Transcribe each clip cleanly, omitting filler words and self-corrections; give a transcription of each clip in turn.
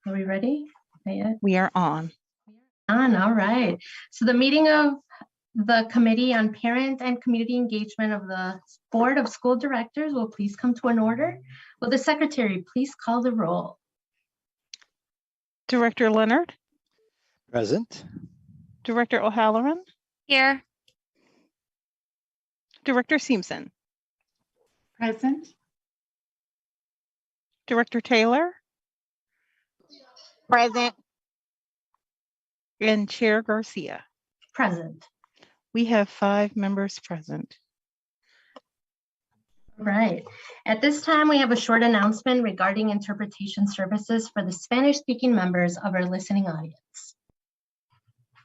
Are we ready? Not yet? We are on. All right. So the meeting of the Committee on Parent and Community Engagement of the Board of School Directors will please come to an order. Will the Secretary please call the roll? Director Leonard, Present. Director O'Halloran, Here. Director Simpson, Present. Director Taylor, Present. and Chair Garcia. Present. We have 5 members present. Right. At this time, we have a short announcement regarding interpretation services for the Spanish-speaking members of our listening audience.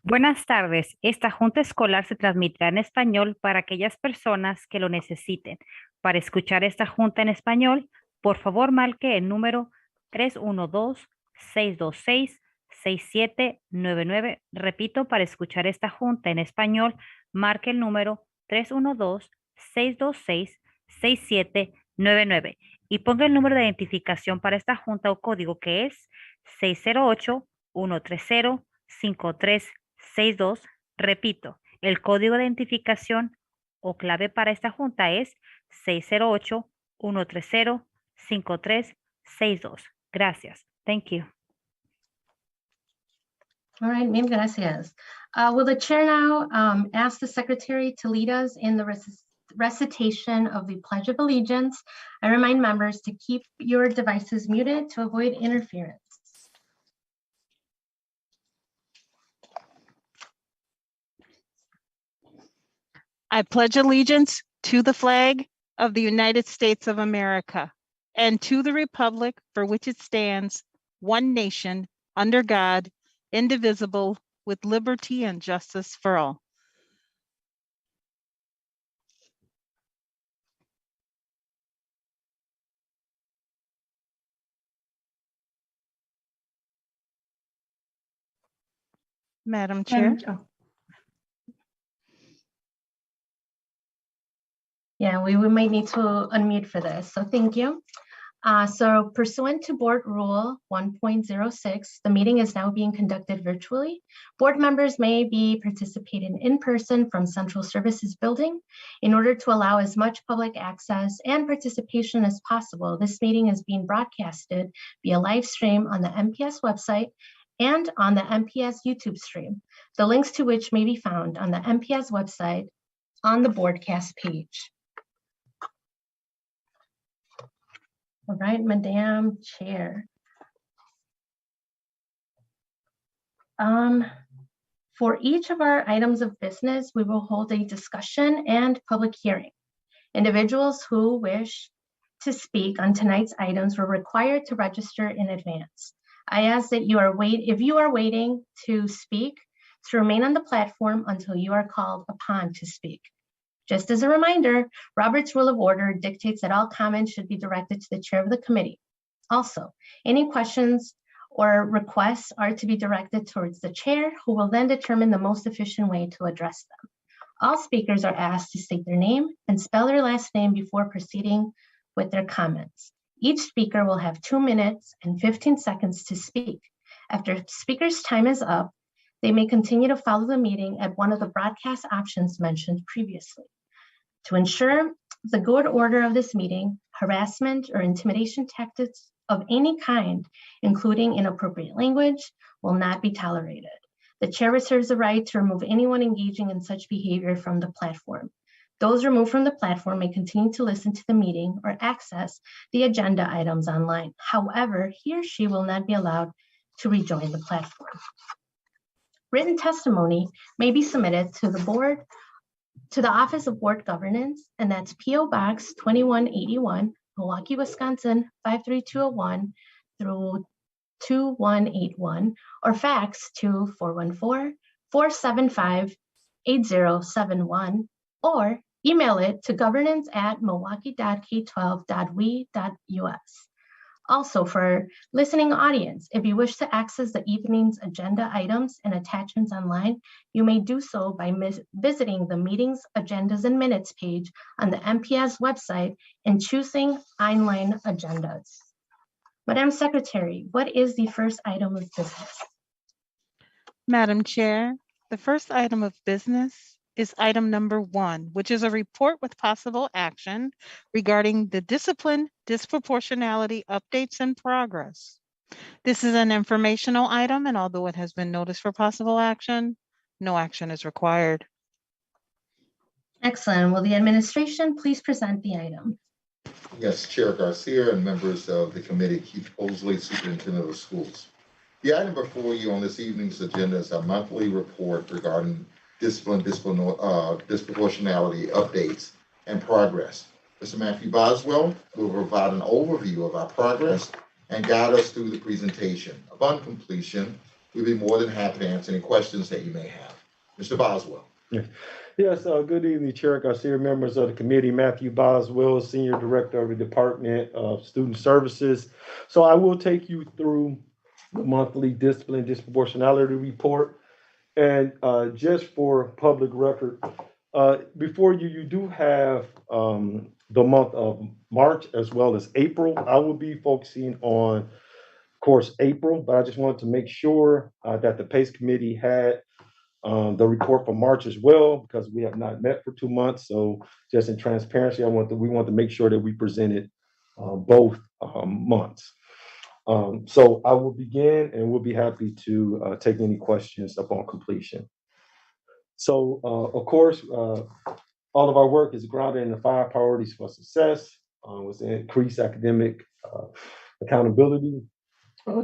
Buenas tardes. Esta junta escolar se transmitirá en español para aquellas personas que lo necesiten. Para escuchar esta junta en español, por favor marque el número 312-626-6799. Repito, para escuchar esta junta en español, marque el número 312-626-6799 y ponga el número de identificación para esta junta o código que es 608-130-5362. Repito, el código de identificación o clave para esta junta es 608-130-5362. Gracias. Thank you. All right, mil gracias. Will the chair now ask the secretary to lead us in the recitation of the Pledge of Allegiance? I remind members to keep your devices muted to avoid interference. I pledge allegiance to the flag of the United States of America and to the republic for which it stands, one nation, under God, indivisible, with liberty and justice for all. Madam Chair. Yeah, we might need to unmute for this, so thank you. So pursuant to Board Rule 1.06, the meeting is now being conducted virtually. Board members may be participating in person from Central Services Building. In order to allow as much public access and participation as possible, this meeting is being broadcasted via live stream on the MPS website and on the MPS YouTube stream, the links to which may be found on the MPS website on the broadcast page. All right, Madam Chair. For each of our items of business, we will hold a discussion and public hearing. Individuals who wish to speak on tonight's items were required to register in advance. I ask that if you are waiting to speak, to remain on the platform until you are called upon to speak. Just as a reminder, Robert's Rule of Order dictates that all comments should be directed to the chair of the committee. Also, any questions or requests are to be directed towards the chair, who will then determine the most efficient way to address them. All speakers are asked to state their name and spell their last name before proceeding with their comments. Each speaker will have 2 minutes and 15 seconds to speak. After speaker's time is up, they may continue to follow the meeting at one of the broadcast options mentioned previously. To ensure the good order of this meeting, harassment or intimidation tactics of any kind, including inappropriate language, will not be tolerated. The chair reserves the right to remove anyone engaging in such behavior from the platform. Those removed from the platform may continue to listen to the meeting or access the agenda items online. However, he or she will not be allowed to rejoin the platform. Written testimony may be submitted to the board, to the Office of Board Governance, and that's P.O. Box 2181, Milwaukee, Wisconsin 53201 through 2181, or fax to 414-475-8071, or email it to governance@milwaukee.k12.we.us. Also, for listening audience, if you wish to access the evening's agenda items and attachments online, you may do so by visiting the meeting's agendas and minutes page on the MPS website and choosing online agendas. Madam Secretary, what is the first item of business? Madam Chair, the first item of business is item number 1, which is a report with possible action regarding the discipline disproportionality updates and progress. This is an informational item, and although it has been noticed for possible action, no action is required. Excellent. Will the administration please present the item? Yes, Chair Garcia and members of the committee, Keith Osley, Superintendent of Schools. The item before you on this evening's agenda is a monthly report regarding disproportionality updates and progress. Mr. Matthew Boswell will provide an overview of our progress and guide us through the presentation. Upon completion, we'll be more than happy to answer any questions that you may have. Mr. Boswell. Yes, good evening, Chair Garcia, members of the committee. Matthew Boswell, Senior Director of the Department of Student Services. So I will take you through the monthly discipline disproportionality report. And just for public record, before you do have the month of March as well as April. I will be focusing on, of course, April, but I just wanted to make sure that the PACE committee had the report for March as well, because we have not met for 2 months. So just in transparency, we want to make sure that we presented both months. So I will begin, and we'll be happy to take any questions upon completion. So of course, all of our work is grounded in the 5 priorities for success, with increased academic accountability,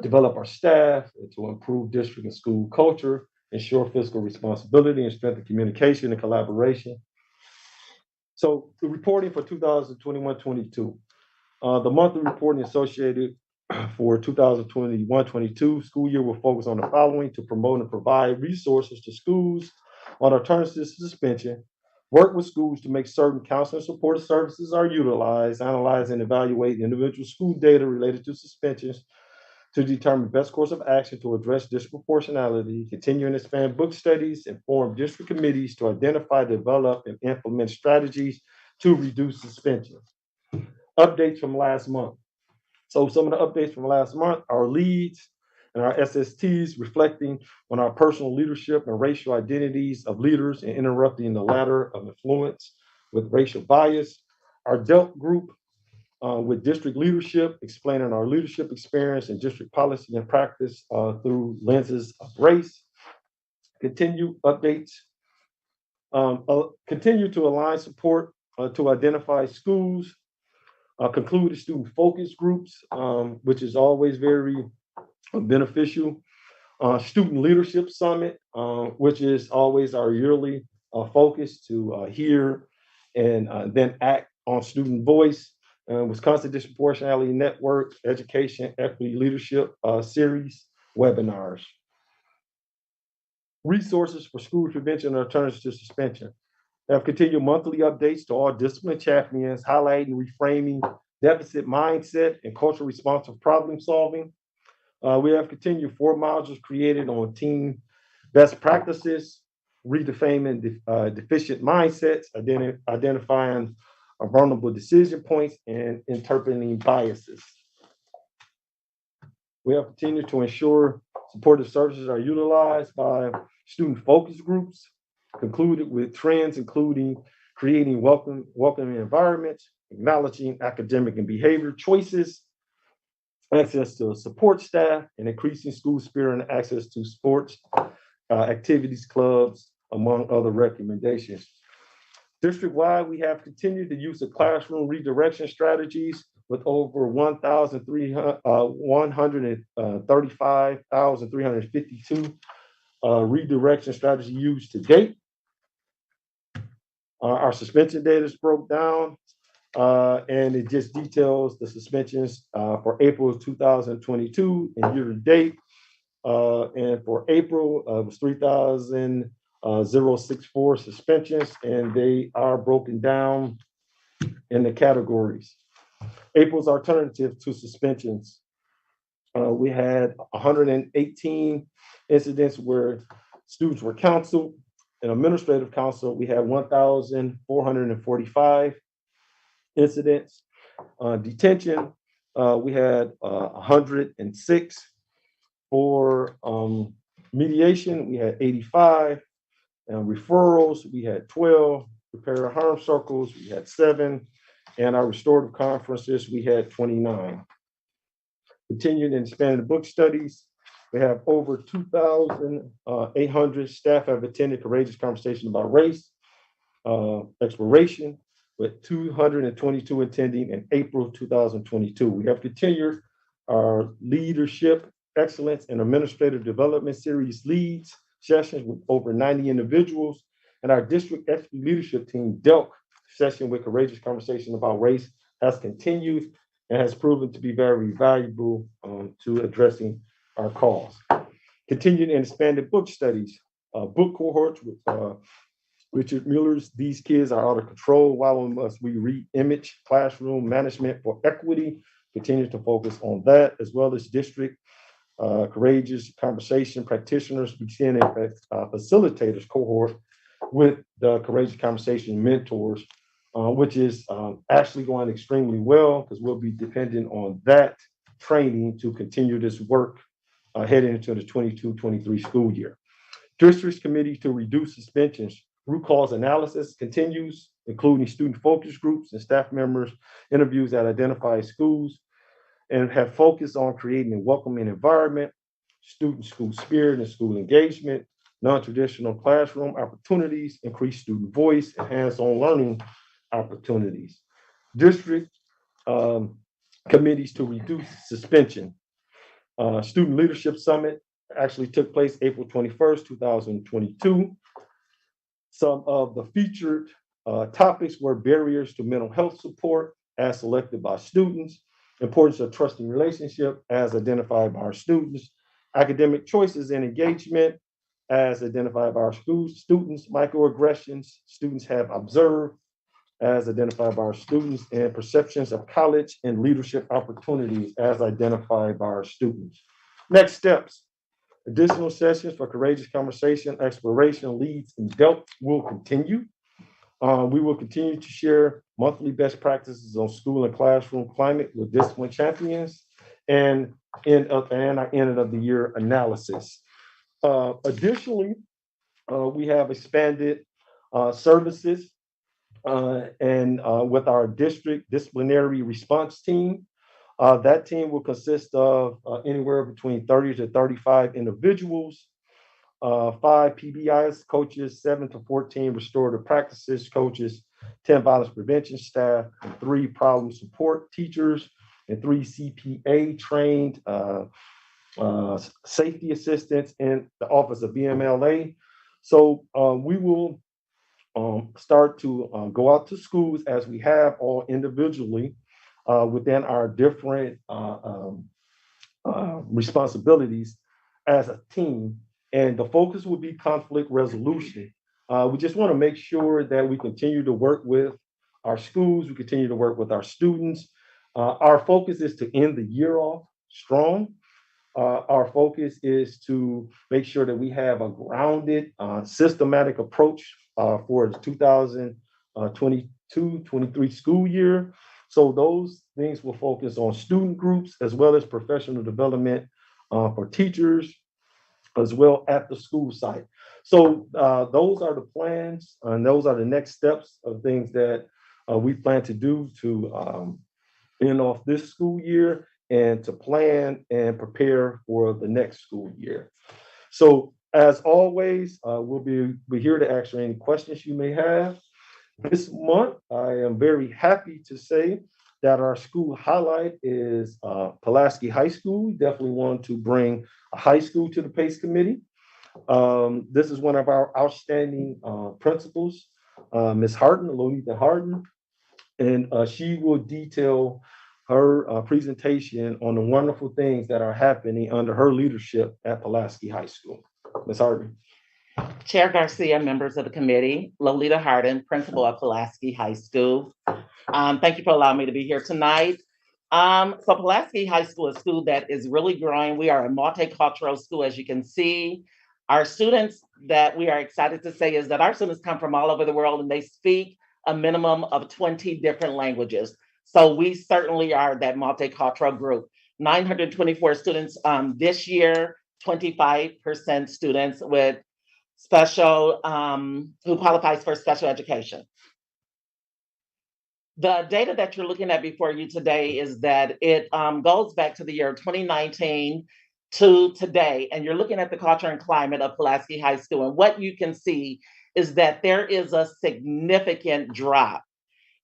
develop our staff, and to improve district and school culture, ensure fiscal responsibility, and strengthen communication and collaboration. So the reporting for 2021-22, the monthly reporting associated for 2021-22 school year will focus on the following: to promote and provide resources to schools on alternatives to suspension, work with schools to make certain counseling support services are utilized, analyze and evaluate individual school data related to suspensions, to determine best course of action to address disproportionality, continue and expand book studies, and form district committees to identify, develop, and implement strategies to reduce suspension. Updates from last month. So some of the updates from last month, our leads and our SSTs reflecting on our personal leadership and racial identities of leaders and interrupting the ladder of influence with racial bias. Our DELT group, with district leadership, explaining our leadership experience and district policy and practice through lenses of race. Continue updates. Continue to align support to identify schools. Conclude the student focus groups, which is always very beneficial. Student Leadership Summit, which is always our yearly focus to hear and then act on student voice. Wisconsin Disproportionality Network Education Equity Leadership Series webinars. Resources for school prevention and alternatives to suspension. We have continued monthly updates to all discipline champions, highlighting reframing deficit mindset and culturally responsive problem solving. We have continued 4 modules created on team best practices, redefining deficient mindsets, identifying vulnerable decision points, and interpreting biases. We have continued to ensure supportive services are utilized by student focus groups, concluded with trends including creating welcoming environments, acknowledging academic and behavior choices, access to support staff, and increasing school spirit and access to sports activities, clubs, among other recommendations. District-wide, we have continued the use of classroom redirection strategies with over 135,352 redirection strategies used to date. Our suspension data is broke down, and it just details the suspensions for April of 2022 and year to date. And for April, it was 3,064 suspensions, and they are broken down in the categories. April's alternative to suspensions. We had 118 incidents where students were counseled. In administrative counsel, we had 1,445 incidents. Detention, We had 106. For mediation, we had 85. And referrals, we had 12. Repair harm circles, we had 7. And our restorative conferences, we had 29. Continuing and expanded book studies, we have over 2,800 staff have attended Courageous Conversation About Race, Exploration, with 222 attending in April 2022. We have continued our leadership, excellence, and administrative development series leads sessions with over 90 individuals, and our district expert leadership team, DELC, session with Courageous Conversation About Race has continued and has proven to be very valuable to addressing our cause. Continued and expanded book studies, book cohorts with Richard Miller's These Kids Are Out of Control, Why Must We Re-Image Classroom Management for Equity, continues to focus on that, as well as district Courageous Conversation practitioners, beginning facilitators cohort with the Courageous Conversation mentors, which is actually going extremely well because we'll be dependent on that training to continue this work heading into the 22-23 school year. District's committee to reduce suspensions. Root cause analysis continues, including student focus groups and staff members interviews that identify schools and have focused on creating a welcoming environment, student school spirit and school engagement, non-traditional classroom opportunities, increased student voice, and hands-on learning opportunities. District committees to reduce suspension. Student Leadership Summit actually took place April 21st, 2022. Some of the featured topics were barriers to mental health support as selected by students, importance of trusting relationship as identified by our students, academic choices and engagement as identified by our students, microaggressions students have observed as identified by our students, and perceptions of college and leadership opportunities as identified by our students. Next steps. Additional sessions for Courageous Conversation, Exploration, Leads, and DELC will continue. We will continue to share monthly best practices on school and classroom climate with discipline champions and our end of the year analysis. Additionally, we have expanded services and with our district disciplinary response team. That team will consist of anywhere between 30 to 35 individuals, 5 PBIs coaches, 7 to 14 restorative practices coaches, 10 violence prevention staff, and 3 problem support teachers, and 3 CPA trained safety assistants in the Office of BMLA. So we will start to go out to schools as we have all individually within our different responsibilities as a team. And the focus will be conflict resolution. We just want to make sure that we continue to work with our schools, we continue to work with our students. Our focus is to end the year off strong. Our focus is to make sure that we have a grounded, systematic approach for the 2022-23 school year. So those things will focus on student groups as well as professional development for teachers, as well at the school site. So those are the plans, and those are the next steps of things that we plan to do to end off this school year and to plan and prepare for the next school year. So as always, we'll be here to answer any questions you may have. This month, I am very happy to say that our school highlight is Pulaski High School. We definitely want to bring a high school to the PACE committee. This is one of our outstanding principals, Ms. Harden, Lonita Harden, and she will detail her presentation on the wonderful things that are happening under her leadership at Pulaski High School. Ms. Harden. Chair Garcia, members of the committee, Lolita Harden, principal of Pulaski High School. Thank you for allowing me to be here tonight. So Pulaski High School is a school that is really growing. We are a multicultural school, as you can see. Our students that we are excited to say is that our students come from all over the world and they speak a minimum of 20 different languages. So we certainly are that multicultural group. 924 students this year, 25% students with special, who qualifies for special education. The data that you're looking at before you today is that it goes back to the year 2019 to today, and you're looking at the culture and climate of Pulaski High School. And what you can see is that there is a significant drop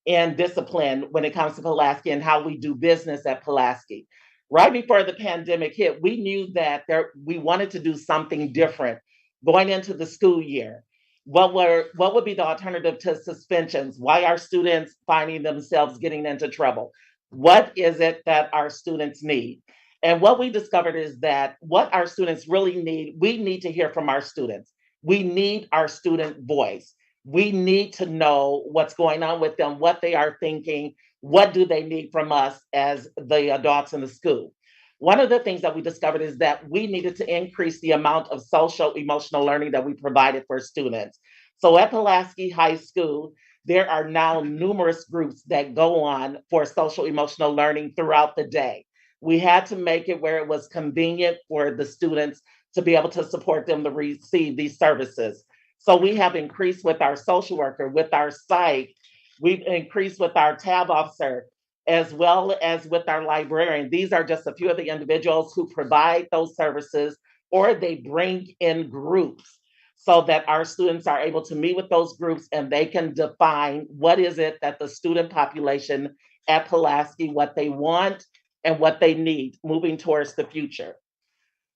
in discipline when it comes to Pulaski and how we do business at Pulaski. Right before the pandemic hit, we knew that we wanted to do something different going into the school year. What would be the alternative to suspensions? Why are students finding themselves getting into trouble? What is it that our students need? And what we discovered is that what our students really need, we need to hear from our students. We need our student voice. We need to know what's going on with them, what they are thinking, what do they need from us as the adults in the school. One of the things that we discovered is that we needed to increase the amount of social emotional learning that we provided for students. So at Pulaski High School, there are now numerous groups that go on for social emotional learning throughout the day. We had to make it where it was convenient for the students to be able to support them to receive these services. So we have increased with our social worker, with our psych, we've increased with our tab officer, as well as with our librarian. These are just a few of the individuals who provide those services, or they bring in groups so that our students are able to meet with those groups and they can define what is it that the student population at Pulaski, what they want and what they need moving towards the future.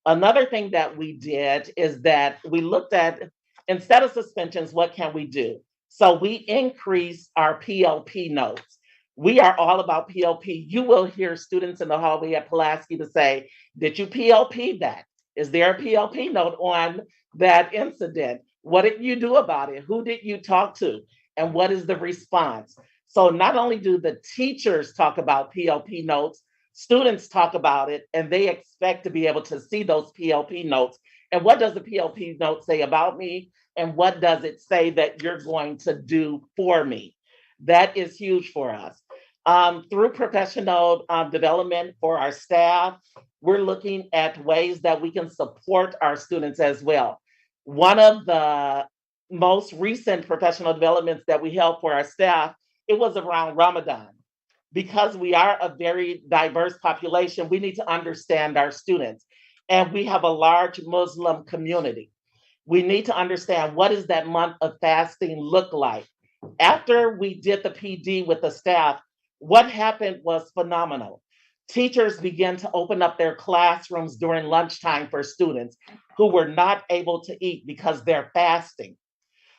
Another thing that we did is that we looked at, instead of suspensions, what can we do? So we increased our PLP notes. We are all about PLP. You will hear students in the hallway at Pulaski to say, did you PLP that? Is there a PLP note on that incident? What did you do about it? Who did you talk to? And what is the response? So not only do the teachers talk about PLP notes, students talk about it, and they expect to be able to see those PLP notes. And what does the PLP note say about me? And what does it say that you're going to do for me? That is huge for us. Through professional development for our staff, we're looking at ways that we can support our students as well. One of the most recent professional developments that we held for our staff, it was around Ramadan. Because we are a very diverse population, we need to understand our students. And we have a large Muslim community. We need to understand, what does that month of fasting look like? After we did the PD with the staff, what happened was phenomenal. Teachers began to open up their classrooms during lunchtime for students who were not able to eat because they're fasting.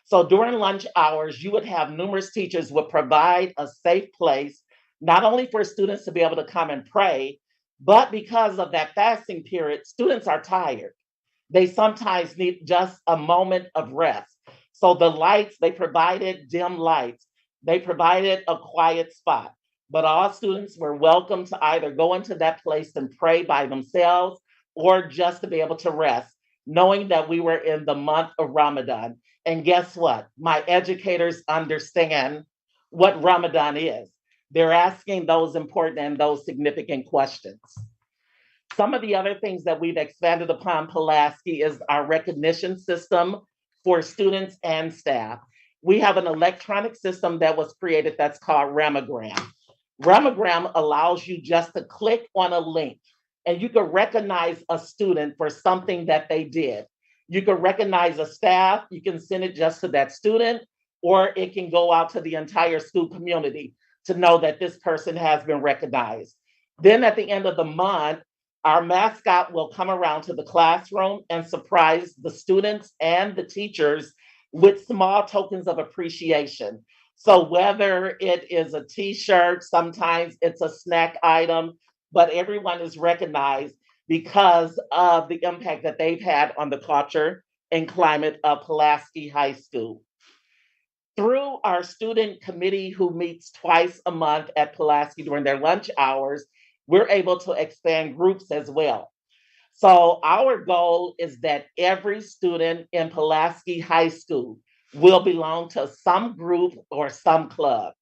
So during lunch hours, you would have numerous teachers would provide a safe place, not only for students to be able to come and pray, but because of that fasting period, students are tired. They sometimes need just a moment of rest. So the lights, they provided dim lights. They provided a quiet spot. But all students were welcome to either go into that place and pray by themselves or just to be able to rest, knowing that we were in the month of Ramadan. And guess what? My educators understand what Ramadan is. They're asking those important and those significant questions. Some of the other things that we've expanded upon Pulaski is our recognition system for students and staff. We have an electronic system that was created that's called Ramagram. Ramagram allows you just to click on a link and you can recognize a student for something that they did. You can recognize a staff, you can send it just to that student, or it can go out to the entire school community to know that this person has been recognized. Then at the end of the month, our mascot will come around to the classroom and surprise the students and the teachers with small tokens of appreciation. So whether it is a t-shirt, sometimes it's a snack item, but everyone is recognized because of the impact that they've had on the culture and climate of Pulaski High School. Through our student committee, who meets twice a month at Pulaski during their lunch hours, we're able to expand groups as well. So our goal is that every student in Pulaski High School will belong to some group or some club.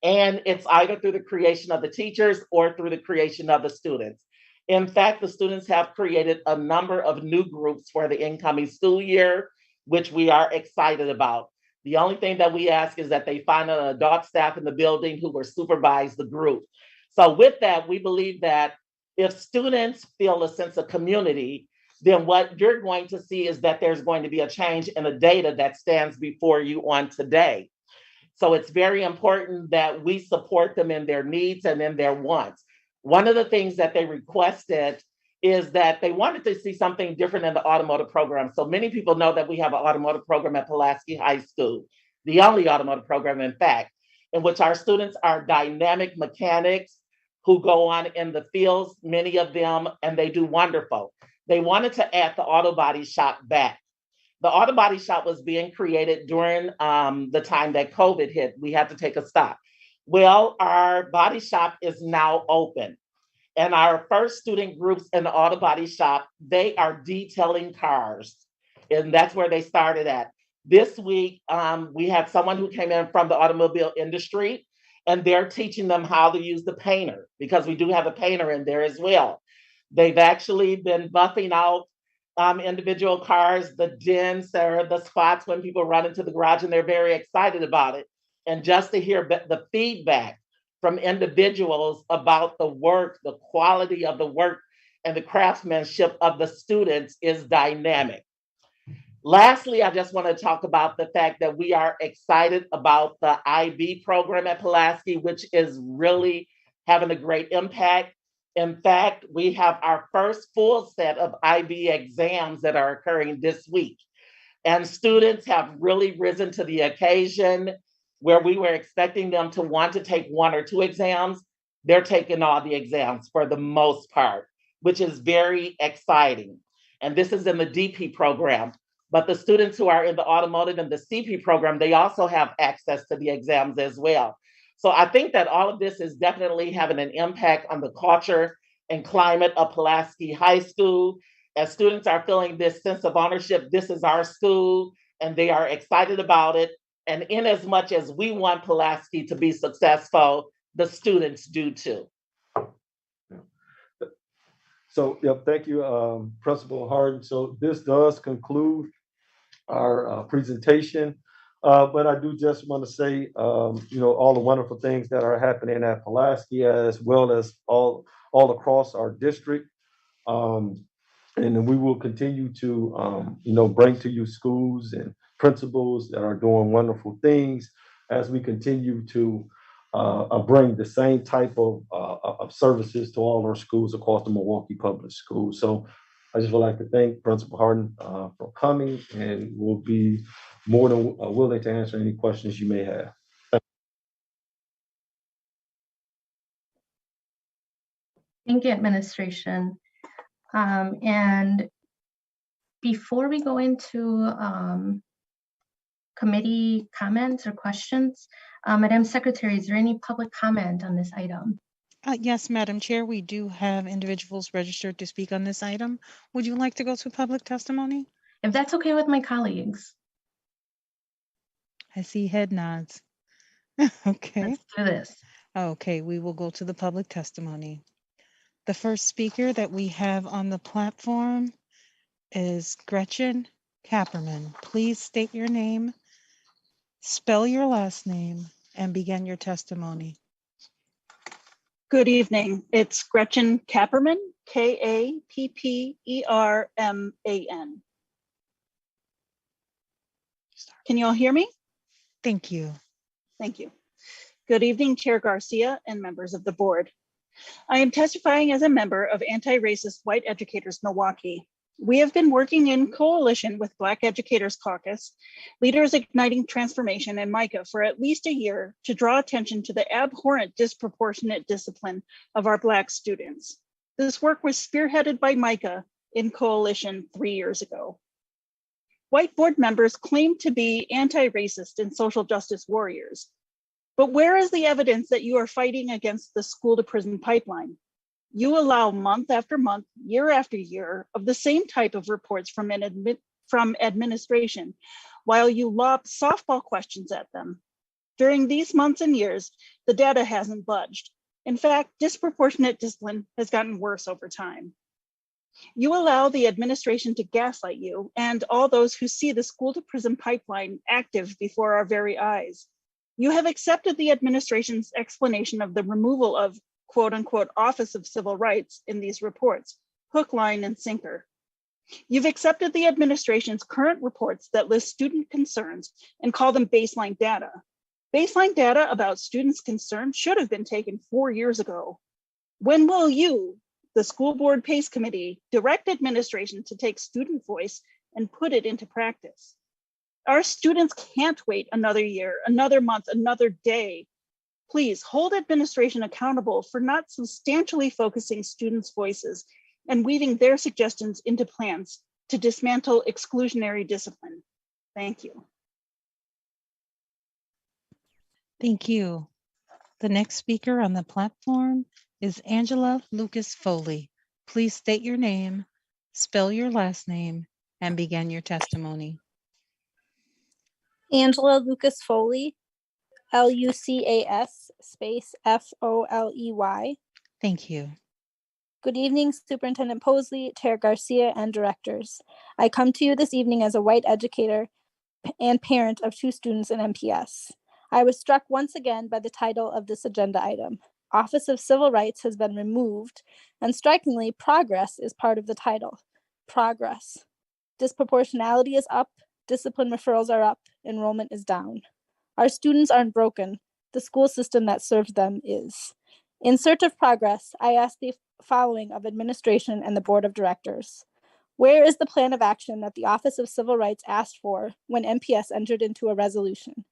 And it's either through the creation of the teachers or through the creation of the students. In fact, the students have created a number of new groups for the incoming school year, which we are excited about. The only thing that we ask is that they find an adult staff in the building who will supervise the group. So with that, we believe that if students feel a sense of community, then what you're going to see is that there's going to be a change in the data that stands before you on today. So it's very important that we support them in their needs and in their wants. One of the things that they requested is that they wanted to see something different in the automotive program. So many people know that we have an automotive program at Pulaski High School, the only automotive program, in fact, in which our students are dynamic mechanics who go on in the fields, many of them, and they do wonderful. They wanted to add the auto body shop back. The auto body shop was being created during the time that COVID hit. We had to take a stop. Well, our body shop is now open. And our first student groups in the auto body shop, they are detailing cars. And that's where they started at. This week, we had someone who came in from the automobile industry, and they're teaching them how to use the painter, because we do have a painter in there as well. They've actually been buffing out individual cars, the dents or the spots when people run into the garage, and they're very excited about it. And just to hear the feedback from individuals about the work, the quality of the work, and the craftsmanship of the students is dynamic. Lastly, I just want to talk about the fact that we are excited about the IB program at Pulaski, which is really having a great impact. In fact, we have our first full set of IB exams that are occurring this week. And students have really risen to the occasion. Where we were expecting them to want to take one or two exams, they're taking all the exams for the most part, which is very exciting. And this is in the DP program. But the students who are in the automotive and the CP program, they also have access to the exams as well. So I think that all of this is definitely having an impact on the culture and climate of Pulaski High School. As students are feeling this sense of ownership, this is our school, and they are excited about it. And in as much as we want Pulaski to be successful, the students do too. So, thank you, Principal Harden. So this does conclude our presentation. But I do just want to say, all the wonderful things that are happening at Pulaski, as well as all across our district. And then we will continue to, bring to you schools and principals that are doing wonderful things as we continue to bring the same type of services to all our schools across the Milwaukee Public Schools. So I just would like to thank Principal Harden for coming, and we'll be more than willing to answer any questions you may have. Thank you, administration. And before we go into committee comments or questions, Madam Secretary, is there any public comment on this item? Yes, Madam Chair, we do have individuals registered to speak on this item. Would you like to go to public testimony? If that's okay with my colleagues. I see head nods. Okay. Let's do this. Okay, we will go to the public testimony. The first speaker that we have on the platform is Gretchen Kaeperman. Please state your name, spell your last name, and begin your testimony. Good evening. It's Gretchen Kaeperman, K-A-P-P-E-R-M-A-N. Can you all hear me? Thank you. Thank you. Good evening, Chair Garcia and members of the board. I am testifying as a member of Anti-Racist White Educators Milwaukee. We have been working in coalition with Black Educators Caucus, Leaders Igniting Transformation, and MICA for at least a year to draw attention to the abhorrent disproportionate discipline of our Black students. This work was spearheaded by MICA in coalition 3 years ago. White board members claim to be anti-racist and social justice warriors. But where is the evidence that you are fighting against the school to prison pipeline? You allow month after month, year after year of the same type of reports from administration, while you lob softball questions at them. During these months and years, the data hasn't budged. In fact, disproportionate discipline has gotten worse over time. You allow the administration to gaslight you and all those who see the school to prison pipeline active before our very eyes. You have accepted the administration's explanation of the removal of quote unquote Office of Civil Rights in these reports, hook, line, and sinker. You've accepted the administration's current reports that list student concerns and call them baseline data. Baseline data about students' concerns should have been taken 4 years ago. When will you, the School Board PACE Committee, direct administration to take student voice and put it into practice? Our students can't wait another year, another month, another day. Please hold administration accountable for not substantially focusing students' voices and weaving their suggestions into plans to dismantle exclusionary discipline. Thank you. Thank you. The next speaker on the platform is Angela Lucas Foley. Please state your name, spell your last name, and begin your testimony. Angela Lucas Foley, Lucas space Foley. Thank you. Good evening, Superintendent Posley, Chair Garcia, and directors. I come to you this evening as a white educator and parent of 2 students in MPS. I was struck once again by the title of this agenda item. Office of Civil Rights has been removed, and strikingly, progress is part of the title. Progress. Disproportionality is up, discipline referrals are up, enrollment is down. Our students aren't broken. The school system that serves them is. In search of progress, I ask the following of administration and the board of directors. Where is the plan of action that the Office of Civil Rights asked for when MPS entered into a resolution?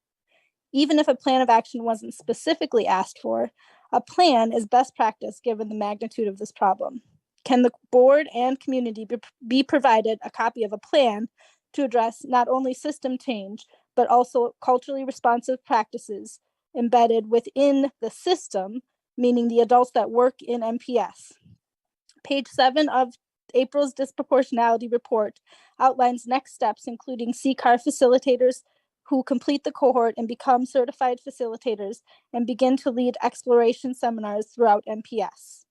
Even if a plan of action wasn't specifically asked for, a plan is best practice given the magnitude of this problem. Can the board and community be provided a copy of a plan to address not only system change, but also culturally responsive practices embedded within the system, meaning the adults that work in MPS? Page 7 of April's disproportionality report outlines next steps, including CCAR facilitators who complete the cohort and become certified facilitators and begin to lead exploration seminars throughout MPS.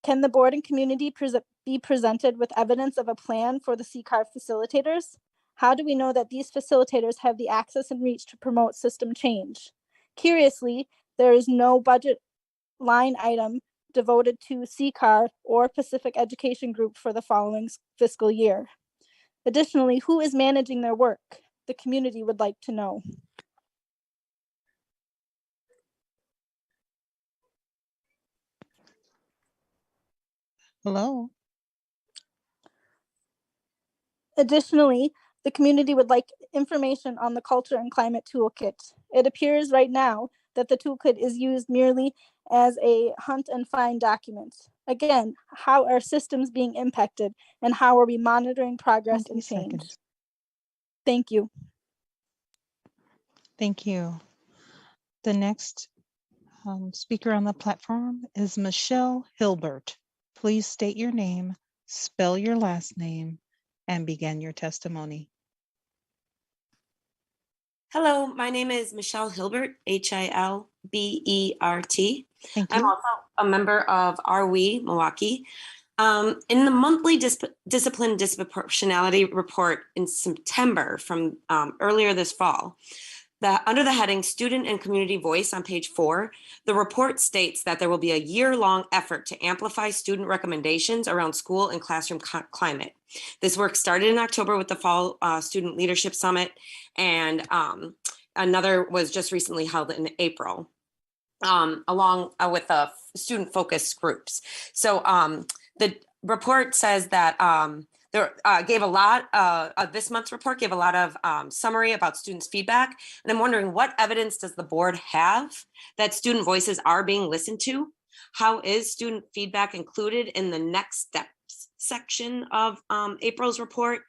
Can the board and community be presented with evidence of a plan for the CCAR facilitators? How do we know that these facilitators have the access and reach to promote system change? Curiously, there is no budget line item devoted to CCAR or Pacific Education Group for the following fiscal year. Additionally, who is managing their work? The community would like to know. Hello. Additionally, the community would like information on the Culture and Climate Toolkit. It appears right now that the toolkit is used merely as a hunt and find document. Again, how are systems being impacted and how are we monitoring progress and change? Seconds. Thank you. Thank you. The next speaker on the platform is Michelle Hilbert. Please state your name, spell your last name, and begin your testimony. Hello, my name is Michelle Hilbert, Hilbert. Thank I'm you. also a member of Are We Milwaukee. In the monthly discipline disproportionality report in September from earlier this fall, under the heading Student and Community Voice on page 4, the report states that there will be a year-long effort to amplify student recommendations around school and classroom climate. This work started in October with the Fall Student Leadership Summit, and another was just recently held in April, along with the student focus groups. So the report says that gave a lot, this month's report gave a lot of summary about students' feedback. And I'm wondering, what evidence does the board have that student voices are being listened to? How is student feedback included in the next steps section of April's report?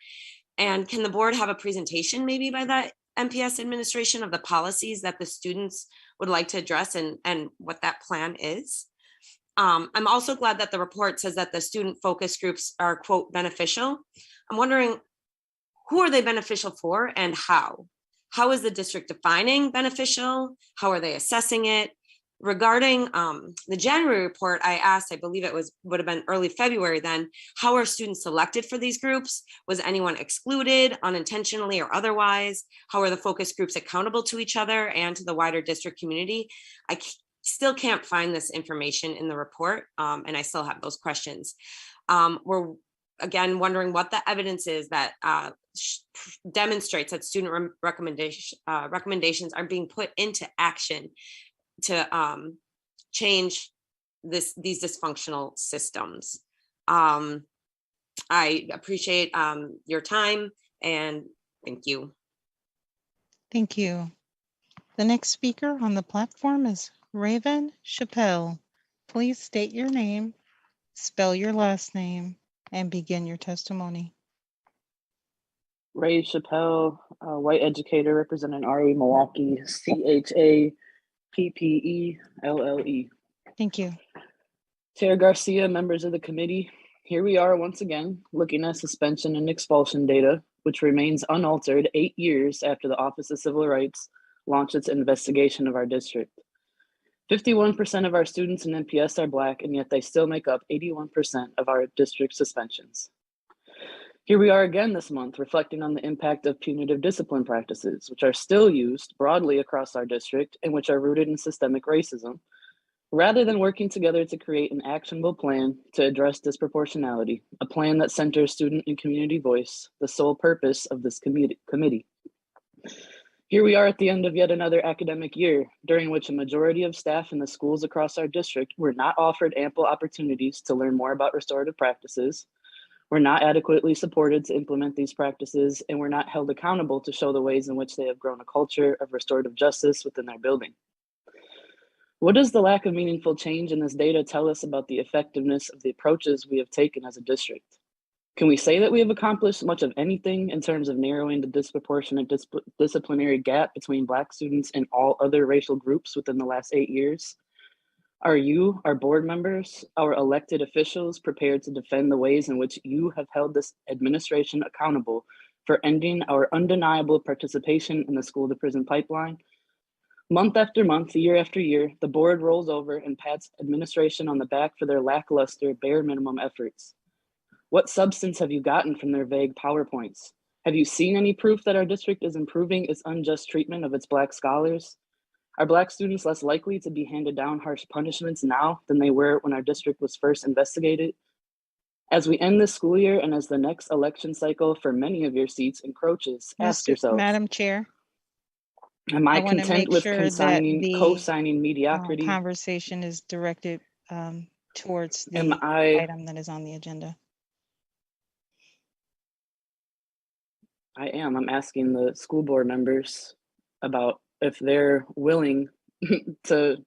And can the board have a presentation maybe by the MPS administration of the policies that the students would like to address and what that plan is? I'm also glad that the report says that the student focus groups are, quote, beneficial. I'm wondering, who are they beneficial for and how? How is the district defining beneficial? How are they assessing it? Regarding the January report, I asked, I believe it would have been early February then, how are students selected for these groups? Was anyone excluded unintentionally or otherwise? How are the focus groups accountable to each other and to the wider district community? Still can't find this information in the report, and I still have those questions. We're again wondering what the evidence is that demonstrates that student recommendations are being put into action to change these dysfunctional systems. I appreciate your time, and thank you. Thank you. The next speaker on the platform is Raven Chappelle. Please state your name, spell your last name, and begin your testimony. Ray Chappelle, white educator representing RE Milwaukee, CHAPPELLE. Thank you. Chair Garcia, members of the committee, here we are once again looking at suspension and expulsion data, which remains unaltered 8 years after the Office of Civil Rights launched its investigation of our district. 51% of our students in MPS are Black, and yet they still make up 81% of our district suspensions. Here we are again this month, reflecting on the impact of punitive discipline practices, which are still used broadly across our district and which are rooted in systemic racism, rather than working together to create an actionable plan to address disproportionality, a plan that centers student and community voice, the sole purpose of this committee. Here we are at the end of yet another academic year, during which a majority of staff in the schools across our district were not offered ample opportunities to learn more about restorative practices, were not adequately supported to implement these practices, and were not held accountable to show the ways in which they have grown a culture of restorative justice within their building. What does the lack of meaningful change in this data tell us about the effectiveness of the approaches we have taken as a district? Can we say that we have accomplished much of anything in terms of narrowing the disproportionate disciplinary gap between Black students and all other racial groups within the last 8 years? Are you, our board members, our elected officials prepared to defend the ways in which you have held this administration accountable for ending our undeniable participation in the school to prison pipeline? Month after month, year after year, the board rolls over and pats administration on the back for their lackluster, bare minimum efforts. What substance have you gotten from their vague PowerPoints? Have you seen any proof that our district is improving its unjust treatment of its Black scholars? Are Black students less likely to be handed down harsh punishments now than they were when our district was first investigated? As we end this school year and as the next election cycle for many of your seats encroaches, ask yourself, Madam Chair, am I wanna content make with sure that co-signing mediocrity? Conversation is directed towards Am the I item that is on the agenda. I'm asking the school board members about if they're willing to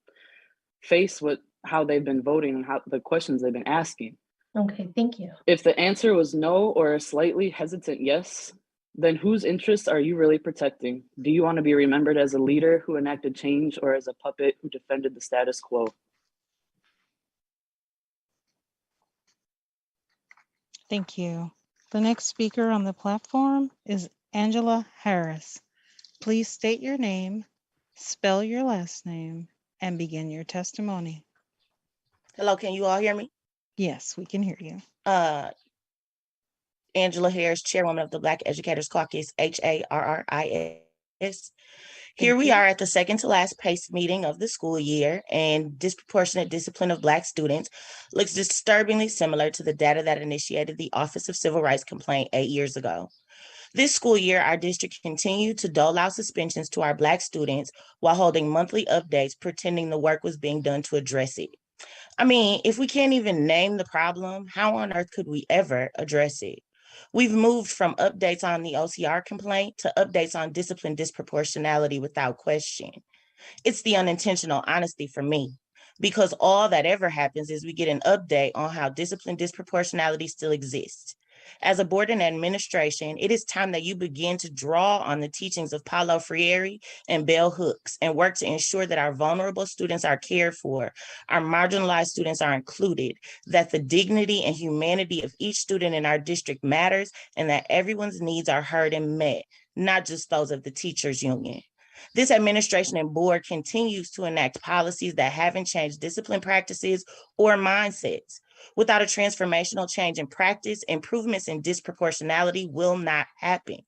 face how they've been voting and how the questions they've been asking. Okay, thank you. If the answer was no or a slightly hesitant yes, then whose interests are you really protecting? Do you want to be remembered as a leader who enacted change or as a puppet who defended the status quo? Thank you. The next speaker on the platform is Angela Harris. Please state your name, spell your last name, and begin your testimony. Hello, can you all hear me? Yes, we can hear you. Angela Harris, Chairwoman of the Black Educators Caucus, HARRIS. Here we are at the second to last PACE meeting of the school year, and disproportionate discipline of Black students looks disturbingly similar to the data that initiated the Office of Civil Rights complaint 8 years ago. This school year, our district continued to dole out suspensions to our Black students while holding monthly updates, pretending the work was being done to address it. I mean, if we can't even name the problem, how on earth could we ever address it? We've moved from updates on the OCR complaint to updates on discipline disproportionality without question. It's the unintentional honesty for me, because all that ever happens is we get an update on how discipline disproportionality still exists. As a board and administration, it is time that you begin to draw on the teachings of Paulo Freire and Bell Hooks and work to ensure that our vulnerable students are cared for, our marginalized students are included, that the dignity and humanity of each student in our district matters, and that everyone's needs are heard and met, not just those of the teachers union. This administration and board continues to enact policies that haven't changed discipline practices or mindsets. Without a transformational change in practice, improvements in disproportionality will not happen.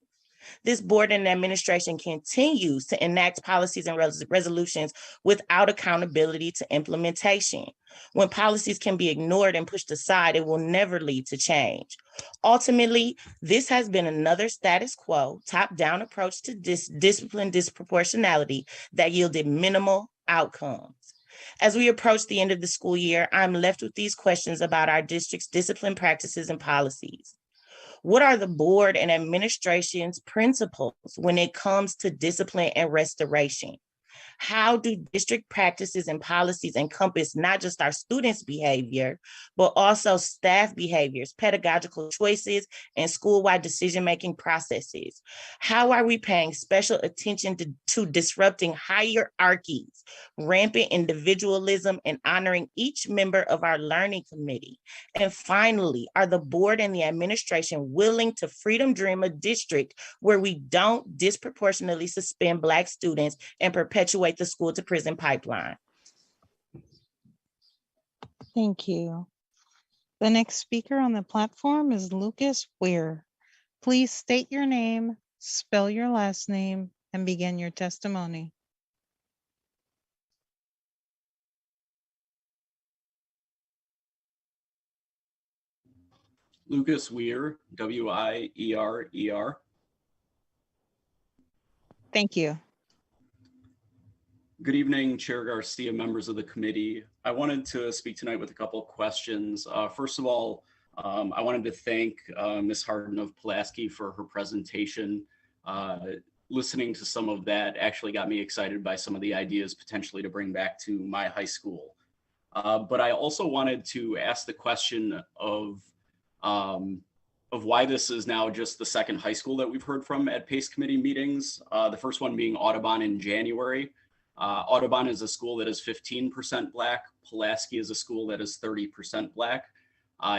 This board and administration continues to enact policies and resolutions without accountability to implementation. When policies can be ignored and pushed aside, it will never lead to change. Ultimately, this has been another status quo, top-down approach to discipline disproportionality that yielded minimal outcomes. As we approach the end of the school year, I'm left with these questions about our district's discipline practices and policies. What are the board and administration's principles when it comes to discipline and restoration? How do district practices and policies encompass not just our students' behavior, but also staff behaviors, pedagogical choices, and school-wide decision-making processes? How are we paying special attention to disrupting hierarchies, rampant individualism, and honoring each member of our learning committee? And finally, are the board and the administration willing to freedom dream a district where we don't disproportionately suspend Black students and perpetuate the school to prison pipeline? Thank you. The next speaker on the platform is Lucas Weir. Please state your name, spell your last name, and begin your testimony. Lucas Weir, W-I-E-R-E-R. Thank you. Good evening, Chair Garcia, members of the committee. I wanted to speak tonight with a couple of questions. First of all, I wanted to thank Ms. Harden of Pulaski for her presentation. Listening to some of that actually got me excited by some of the ideas potentially to bring back to my high school. But I also wanted to ask the question of why this is now just the second high school that we've heard from at PACE committee meetings. The first one being Audubon in January. Audubon is a school that is 15% Black. Pulaski is a school that is 30% Black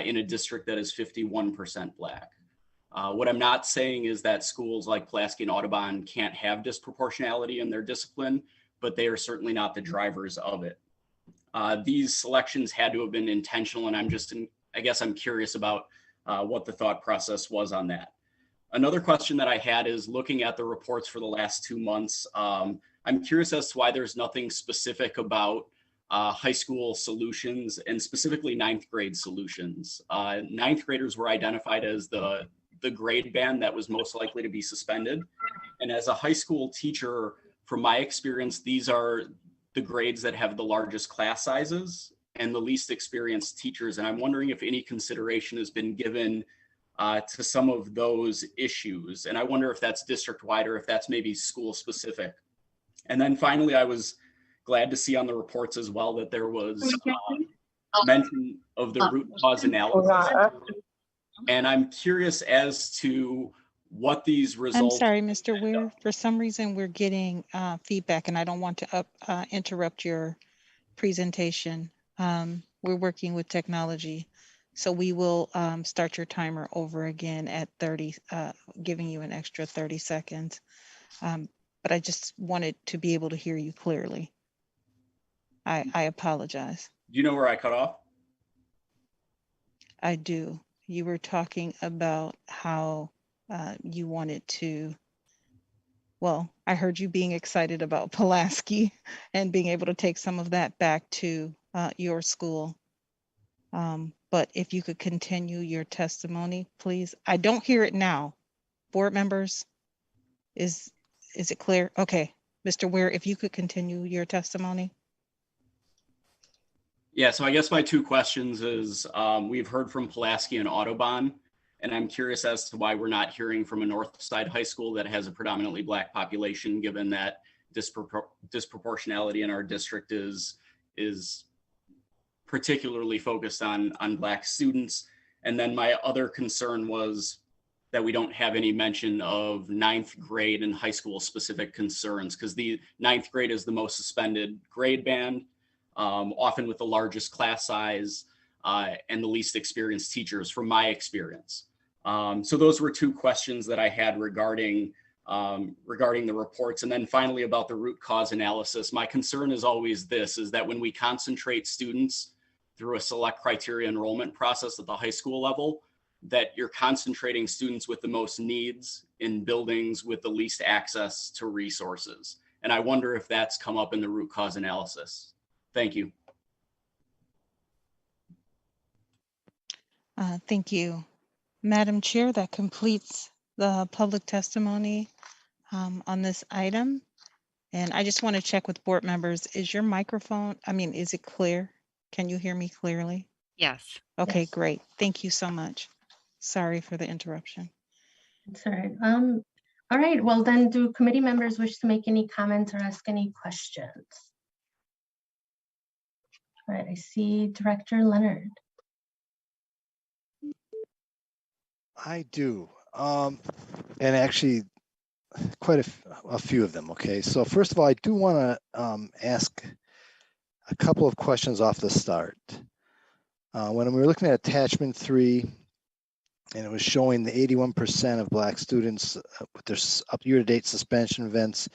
in a district that is 51% Black. What I'm not saying is that schools like Pulaski and Audubon can't have disproportionality in their discipline, but they are certainly not the drivers of it. These selections had to have been intentional, and I guess I'm curious about what the thought process was on that. Another question that I had is looking at the reports for the last 2 months. I'm curious as to why there's nothing specific about high school solutions and specifically 9th grade solutions. 9th graders were identified as the grade band that was most likely to be suspended. And as a high school teacher, from my experience, these are the grades that have the largest class sizes and the least experienced teachers. And I'm wondering if any consideration has been given to some of those issues. And I wonder if that's district-wide or if that's maybe school-specific. And then finally, I was glad to see on the reports as well that there was mention of the root cause analysis. And I'm curious as to what these results— I'm sorry, Mr. Weir. For some reason, we're getting feedback, and I don't want to interrupt your presentation. We're working with technology, so we will start your timer over again at 30, giving you an extra 30 seconds. But I just wanted to be able to hear you clearly. I apologize. Do you know where I cut off? I do. You were talking about how you wanted to, well, I heard you being excited about Pulaski and being able to take some of that back to your school. But if you could continue your testimony, please. I don't hear it now. Board members, is it clear? Okay, Mr. Weir, if you could continue your testimony. Yeah, so I guess my two questions is we've heard from Pulaski and Audubon, and I'm curious as to why we're not hearing from a Northside high school that has a predominantly Black population, given that disproportionality in our district is particularly focused on Black students. And then my other concern was that we don't have any mention of ninth grade and high school specific concerns, because the ninth grade is the most suspended grade band, often with the largest class size and the least experienced teachers from my experience. So those were two questions that I had regarding the reports. And then finally about the root cause analysis, my concern is always this, is that when we concentrate students through a select criteria enrollment process at the high school level, that you're concentrating students with the most needs in buildings with the least access to resources. And I wonder if that's come up in the root cause analysis. Thank you. Thank you. Madam Chair, that completes the public testimony on this item. And I just want to check with board members. Is your microphone, is it clear? Can you hear me clearly? Yes. Okay, Yes. great. Thank you so much. Sorry for the interruption. That's all right. All right, well then, do committee members wish to make any comments or ask any questions? All right, I see Director Leonard. I do. And actually, quite a few of them. Okay, so first of all, I do want to ask a couple of questions off the start. When we were looking at attachment 3, and it was showing the 81% of Black students with their year-to-date suspension events,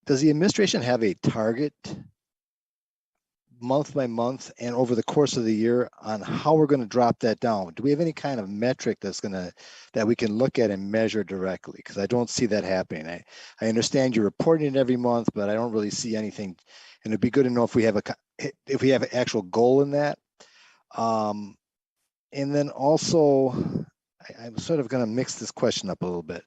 does the administration have a target month by month and over the course of the year on how we're going to drop that down? Do we have any kind of metric that we can look at and measure directly? Because I don't see that happening. I understand you're reporting it every month, but I don't really see anything. And it'd be good to know if we have an actual goal in that. And then also, I'm sort of going to mix this question up a little bit.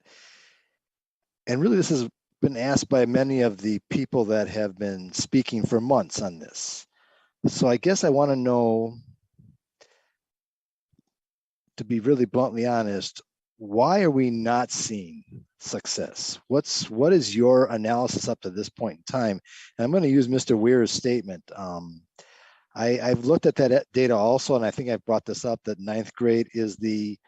And really, this has been asked by many of the people that have been speaking for months on this. So I guess I want to know, to be really bluntly honest, why are we not seeing success? What is your analysis up to this point in time? And I'm going to use Mr. Weir's statement. I've looked at that data also, and I think I've brought this up, that ninth grade is the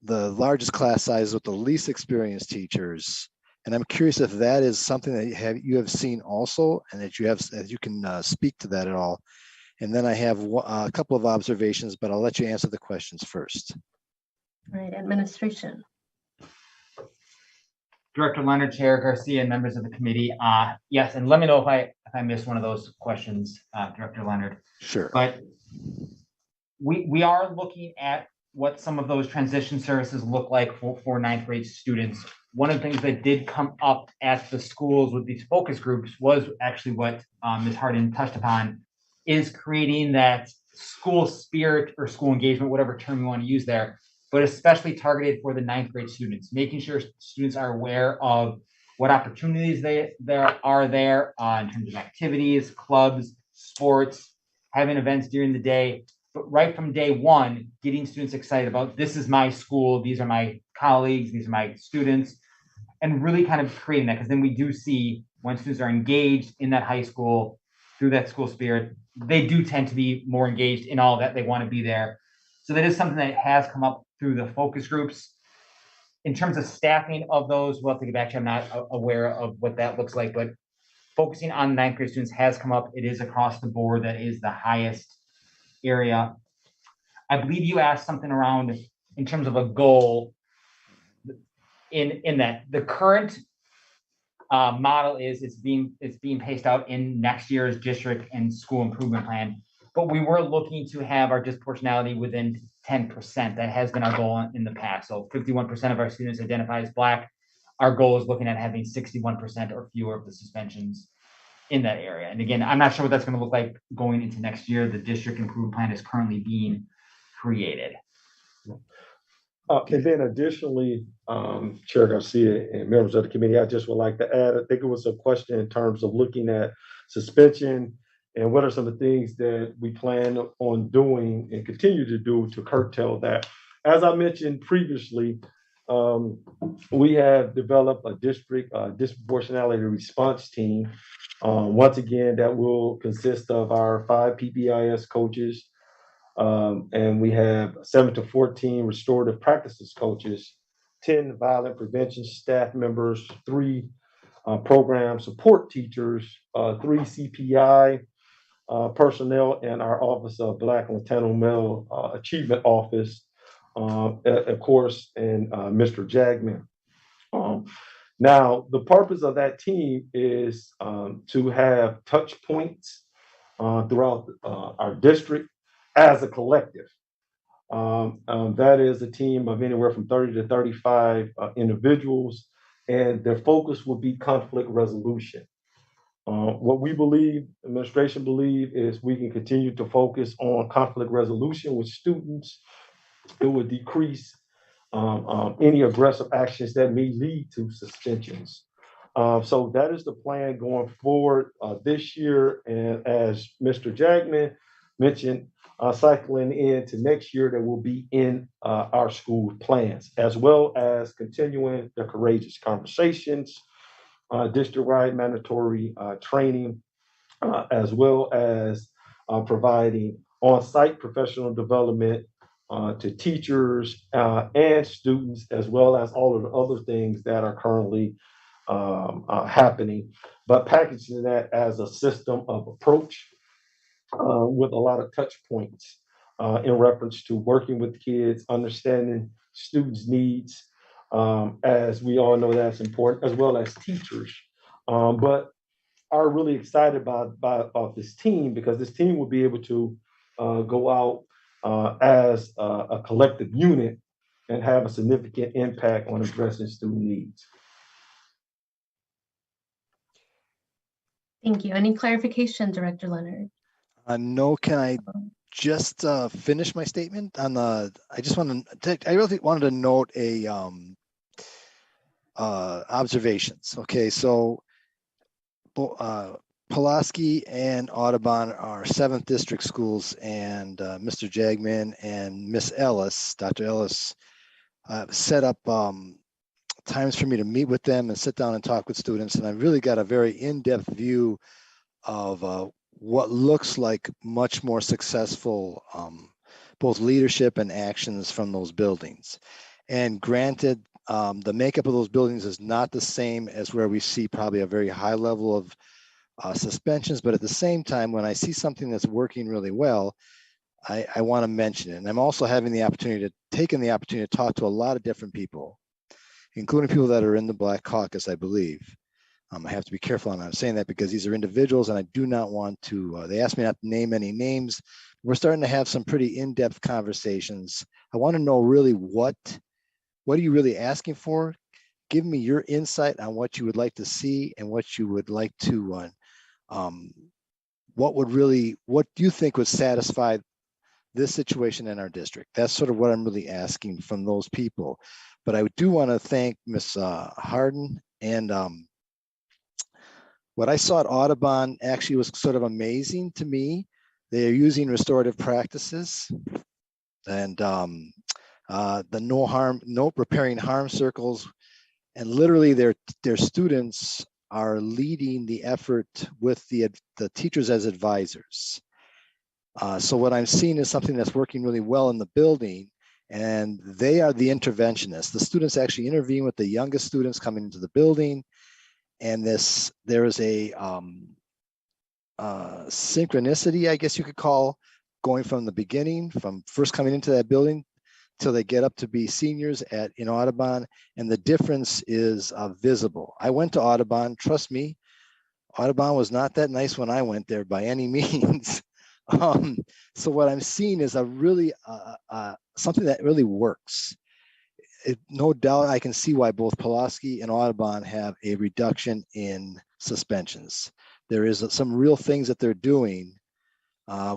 largest class size with the least experienced teachers. And I'm curious if that is something that you have seen also, and that you can speak to that at all. And then I have a couple of observations, but I'll let you answer the questions first. All right, administration. Director Leonard, Chair Garcia, and members of the committee. Yes, and let me know if I missed one of those questions, Director Leonard. Sure. But we are looking at what some of those transition services look like for ninth grade students. One of the things that did come up at the schools with these focus groups was actually what Ms. Hardin touched upon, is creating that school spirit or school engagement, whatever term you want to use there, but especially targeted for the ninth grade students, making sure students are aware of what opportunities there are there in terms of activities, clubs, sports, having events during the day. But right from day one, getting students excited about, this is my school, these are my colleagues, these are my students, and really kind of creating that, because then we do see when students are engaged in that high school through that school spirit, they do tend to be more engaged in all that, they want to be there. So that is something that has come up through the focus groups. In terms of staffing of those, we'll have to get back to you. I'm not aware of what that looks like, but focusing on ninth grade students has come up. It is across the board. That is the highest area. I believe you asked something around in terms of a goal in that the current model is it's being paced out in next year's district and school improvement plan. But we were looking to have our disproportionality within 10%. That has been our goal in the past. So 51% of our students identify as Black. Our goal is looking at having 61% or fewer of the suspensions in that area. And again, I'm not sure what that's going to look like going into next year. The district improvement plan is currently being created. And then additionally, Chair Garcia and members of the committee, I just would like to add, I think it was a question in terms of looking at suspension and what are some of the things that we plan on doing and continue to do to curtail that. As I mentioned previously, we have developed a district disproportionality response team. Once again, that will consist of our 5 PBIS coaches, And we have 7 to 14 restorative practices coaches, 10 violent prevention staff members, 3 program support teachers, 3 CPI personnel, and our Office of Black and Latino Male Achievement Office, of course, and Mr. Jagman. Now, the purpose of that team is to have touch points throughout our district as a collective. That is a team of anywhere from 30 to 35 individuals, and their focus will be conflict resolution. What we believe, administration believe, is we can continue to focus on conflict resolution with students. It would decrease any aggressive actions that may lead to suspensions. So that is the plan going forward this year. And as Mr. Jagman mentioned, cycling into next year, that will be in our school plans, as well as continuing the courageous conversations, district-wide mandatory training, as well as providing on-site professional development to teachers and students, as well as all of the other things that are currently happening, but packaging that as a system of approach with a lot of touch points in reference to working with kids, understanding students' needs, as we all know that's important, as well as teachers. But are really excited about this team, because this team will be able to go out as a collective unit and have a significant impact on addressing student needs. Thank you. Any clarification, Director Leonard? No, can I just finish my statement on the? I really wanted to note a observations. Okay, so Pulaski and Audubon are 7th district schools, and Mr. Jagman and Miss Ellis, Dr. Ellis, set up times for me to meet with them and sit down and talk with students. And I really got a very in-depth view of what looks like much more successful both leadership and actions from those buildings. And granted, the makeup of those buildings is not the same as where we see probably a very high level of suspensions, but at the same time, when I see something that's working really well, I want to mention it. And I'm also taking the opportunity to talk to a lot of different people, including people that are in the Black Caucus, I believe. I have to be careful on how I'm saying that, because these are individuals and I do not want to, they asked me not to name any names. We're starting to have some pretty in-depth conversations. I want to know really what are you really asking for? Give me your insight on what you would like to see and what you would like to, what do you think would satisfy this situation in our district? That's sort of what I'm really asking from those people. But I do want to thank Ms. Harden, and what I saw at Audubon actually was sort of amazing to me. They are using restorative practices, and the no repairing harm circles, and literally their students are leading the effort with the teachers as advisors. So what I'm seeing is something that's working really well in the building, and they are the interventionists. The students actually intervene with the youngest students coming into the building, and there is a synchronicity, I guess you could call, going from the beginning, from first coming into that building till they get up to be seniors in Audubon, and the difference is visible. I went to Audubon, trust me, Audubon was not that nice when I went there by any means. So what I'm seeing is a really something that really works. No doubt I can see why both Pulaski and Audubon have a reduction in suspensions. There is some real things that they're doing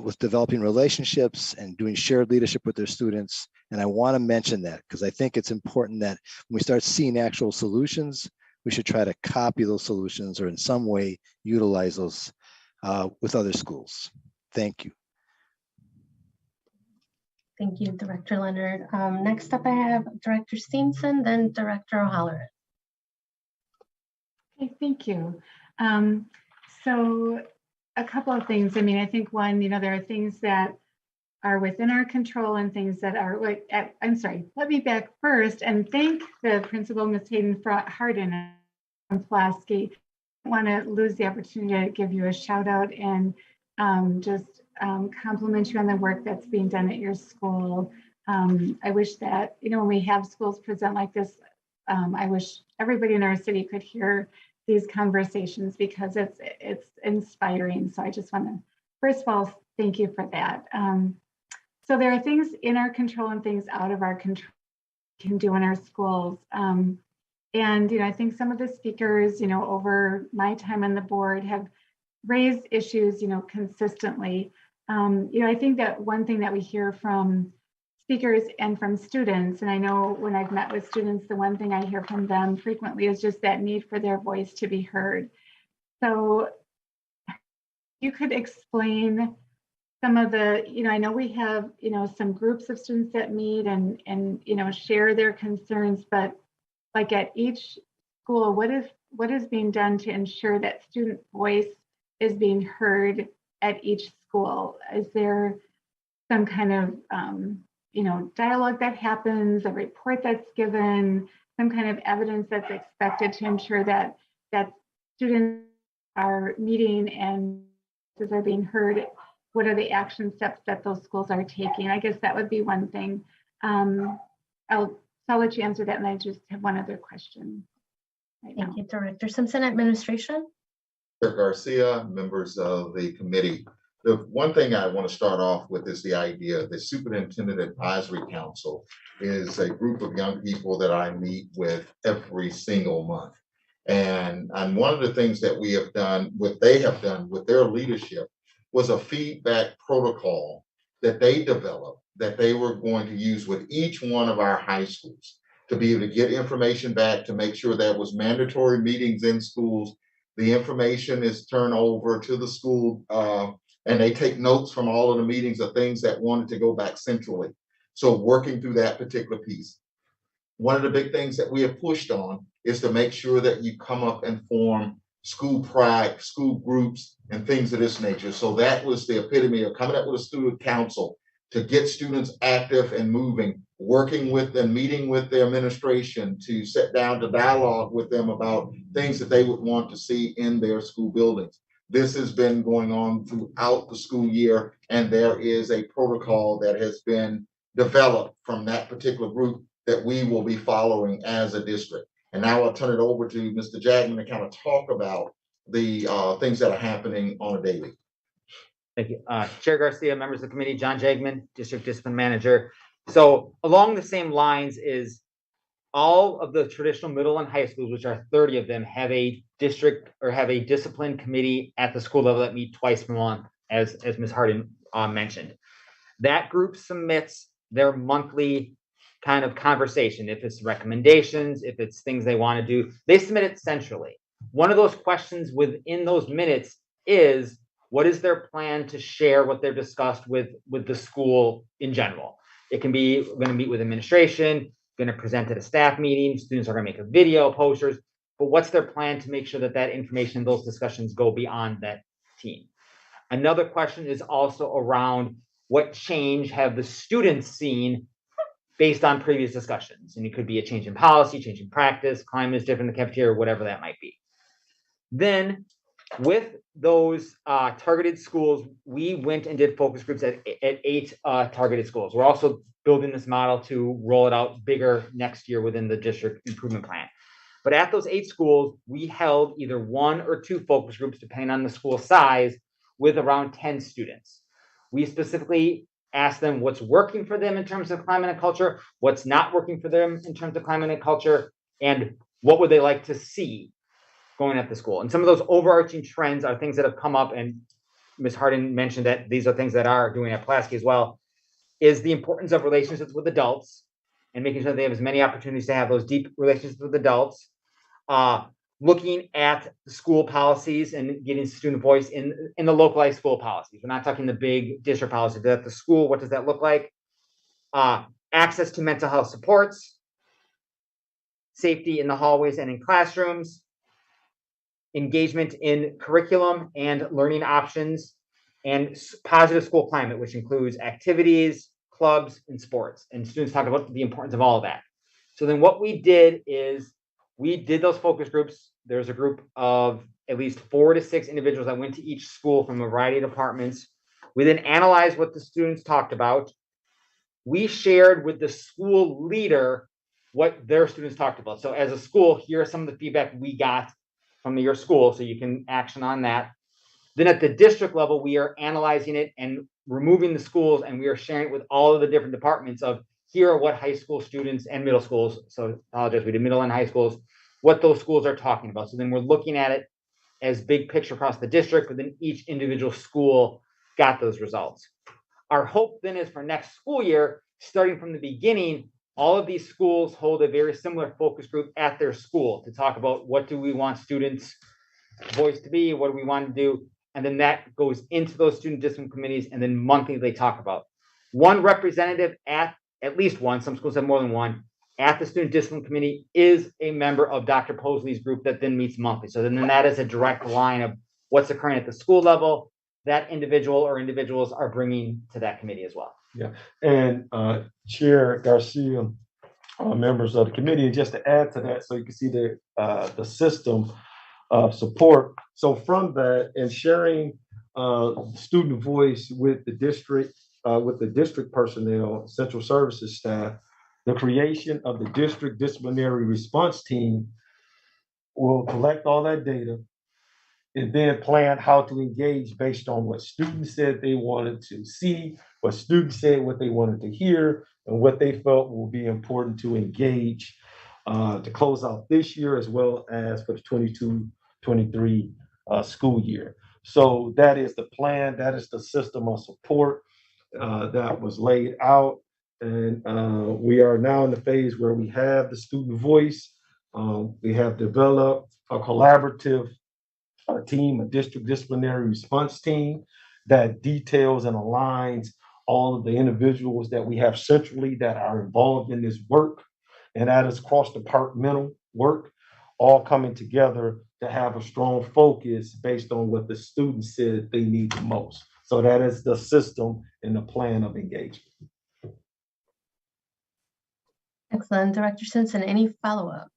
with developing relationships and doing shared leadership with their students. And I want to mention that because I think it's important that when we start seeing actual solutions, we should try to copy those solutions or in some way utilize those with other schools. Thank you. Thank you, Director Leonard. Next up, I have Director Steenson, then Director O'Halloran. Okay, thank you. So a couple of things. I mean, I think one, there are things that are within our control and things that are like, I'm sorry, let me back first and thank the principal, Ms. Hayden Harden from Pulaski. I want to lose the opportunity to give you a shout out and just compliment you on the work that's being done at your school. I wish that, you know, when we have schools present like this, I wish everybody in our city could hear these conversations because it's inspiring. So I just want to, first of all, thank you for that. So there are things in our control and things out of our control we can do in our schools. And, you know, I think some of the speakers, you know, over my time on the board have raised issues, you know, consistently. You know, I think that one thing that we hear from speakers and from students, and I know when I've met with students, the one thing I hear from them frequently is just that need for their voice to be heard. So you could explain some of the, you know, I know we have, you know, some groups of students that meet and you know, share their concerns, but like at each school, what is being done to ensure that student voice is being heard at each school? Is there some kind of, you know, dialogue that happens, a report that's given, some kind of evidence that's expected to ensure that students are meeting and are being heard? What are the action steps that those schools are taking? I guess that would be one thing. I'll let you answer that, and I just have one other question. Thank you, Director Simpson. Administration. Chair Garcia, members of the committee. The one thing I want to start off with is the idea the Superintendent Advisory Council is a group of young people that I meet with every single month. And one of the things that we have done, what they have done with their leadership, was a feedback protocol that they developed that they were going to use with each one of our high schools to be able to get information back, to make sure there was mandatory meetings in schools. The information is turned over to the school and they take notes from all of the meetings of things that wanted to go back centrally. So working through that particular piece. One of the big things that we have pushed on is to make sure that you come up and form school pride, school groups, and things of this nature. So that was the epitome of coming up with a student council to get students active and moving, working with and meeting with their administration to sit down to dialogue with them about things that they would want to see in their school buildings. This has been going on throughout the school year, and there is a protocol that has been developed from that particular group that we will be following as a district. And now I'll turn it over to Mr. Jackman to kind of talk about the things that are happening on a daily. Thank you. Chair Garcia, members of the committee, John Jagman, District Discipline Manager. So along the same lines is all of the traditional middle and high schools, which are 30 of them, have a district or have a discipline committee at the school level that meet twice a month, as Ms. Hardin mentioned. That group submits their monthly kind of conversation. If it's recommendations, if it's things they want to do, they submit it centrally. One of those questions within those minutes is, what is their plan to share what they've discussed with the school in general? It can be, we're going to meet with administration, going to present at a staff meeting, students are going to make a video, posters, but what's their plan to make sure that that information, those discussions go beyond that team? Another question is also around what change have the students seen based on previous discussions? And it could be a change in policy, change in practice, climate is different in the cafeteria, whatever that might be. Then with those targeted schools, we went and did focus groups at 8 targeted schools. We're also building this model to roll it out bigger next year within the district improvement plan. But at those 8 schools, we held either 1 or 2 focus groups, depending on the school size, with around 10 students. We specifically asked them what's working for them in terms of climate and culture, what's not working for them in terms of climate and culture, and what would they like to see going at the school. And some of those overarching trends are things that have come up, and Ms. Hardin mentioned that these are things that are doing at Pulaski as well, is the importance of relationships with adults and making sure they have as many opportunities to have those deep relationships with adults, looking at school policies and getting student voice in the localized school policies. We're not talking the big district policy, but at the school, what does that look like? Access to mental health supports, safety in the hallways and in classrooms, engagement in curriculum and learning options, and positive school climate, which includes activities, clubs, and sports. And students talked about the importance of all of that. So then what we did is we did those focus groups. There's a group of at least 4 to 6 individuals that went to each school from a variety of departments. We then analyzed what the students talked about. We shared with the school leader what their students talked about. So as a school, here are some of the feedback we got from your school, so you can action on that. Then at the district level, we are analyzing it and removing the schools, and we are sharing it with all of the different departments of here are what high school students and middle schools, so I apologize, we did middle and high schools, what those schools are talking about. So then we're looking at it as big picture across the district, but then each individual school got those results. Our hope then is for next school year, starting from the beginning, all of these schools hold a very similar focus group at their school to talk about what do we want students' voice to be, what do we want to do, and then that goes into those student discipline committees, and then monthly they talk about. One representative at least one, some schools have more than one, at the student discipline committee is a member of Dr. Posley's group that then meets monthly. So then that is a direct line of what's occurring at the school level that individual or individuals are bringing to that committee as well. Yeah, and Chair Garcia, members of the committee, and just to add to that, so you can see the system of support. So from that and sharing student voice with the district personnel, central services staff, the creation of the district disciplinary response team will collect all that data and then plan how to engage based on what students said they wanted to see, what students said what they wanted to hear, and what they felt will be important to engage to close out this year as well as for the 22-23 school year. So that is the plan, that is the system of support that was laid out. And we are now in the phase where we have the student voice. We have developed a collaborative team, a district disciplinary response team that details and aligns all of the individuals that we have centrally that are involved in this work. And that is cross-departmental work, all coming together to have a strong focus based on what the students said they need the most. So that is the system and the plan of engagement. Excellent. Director Simpson, any follow-up?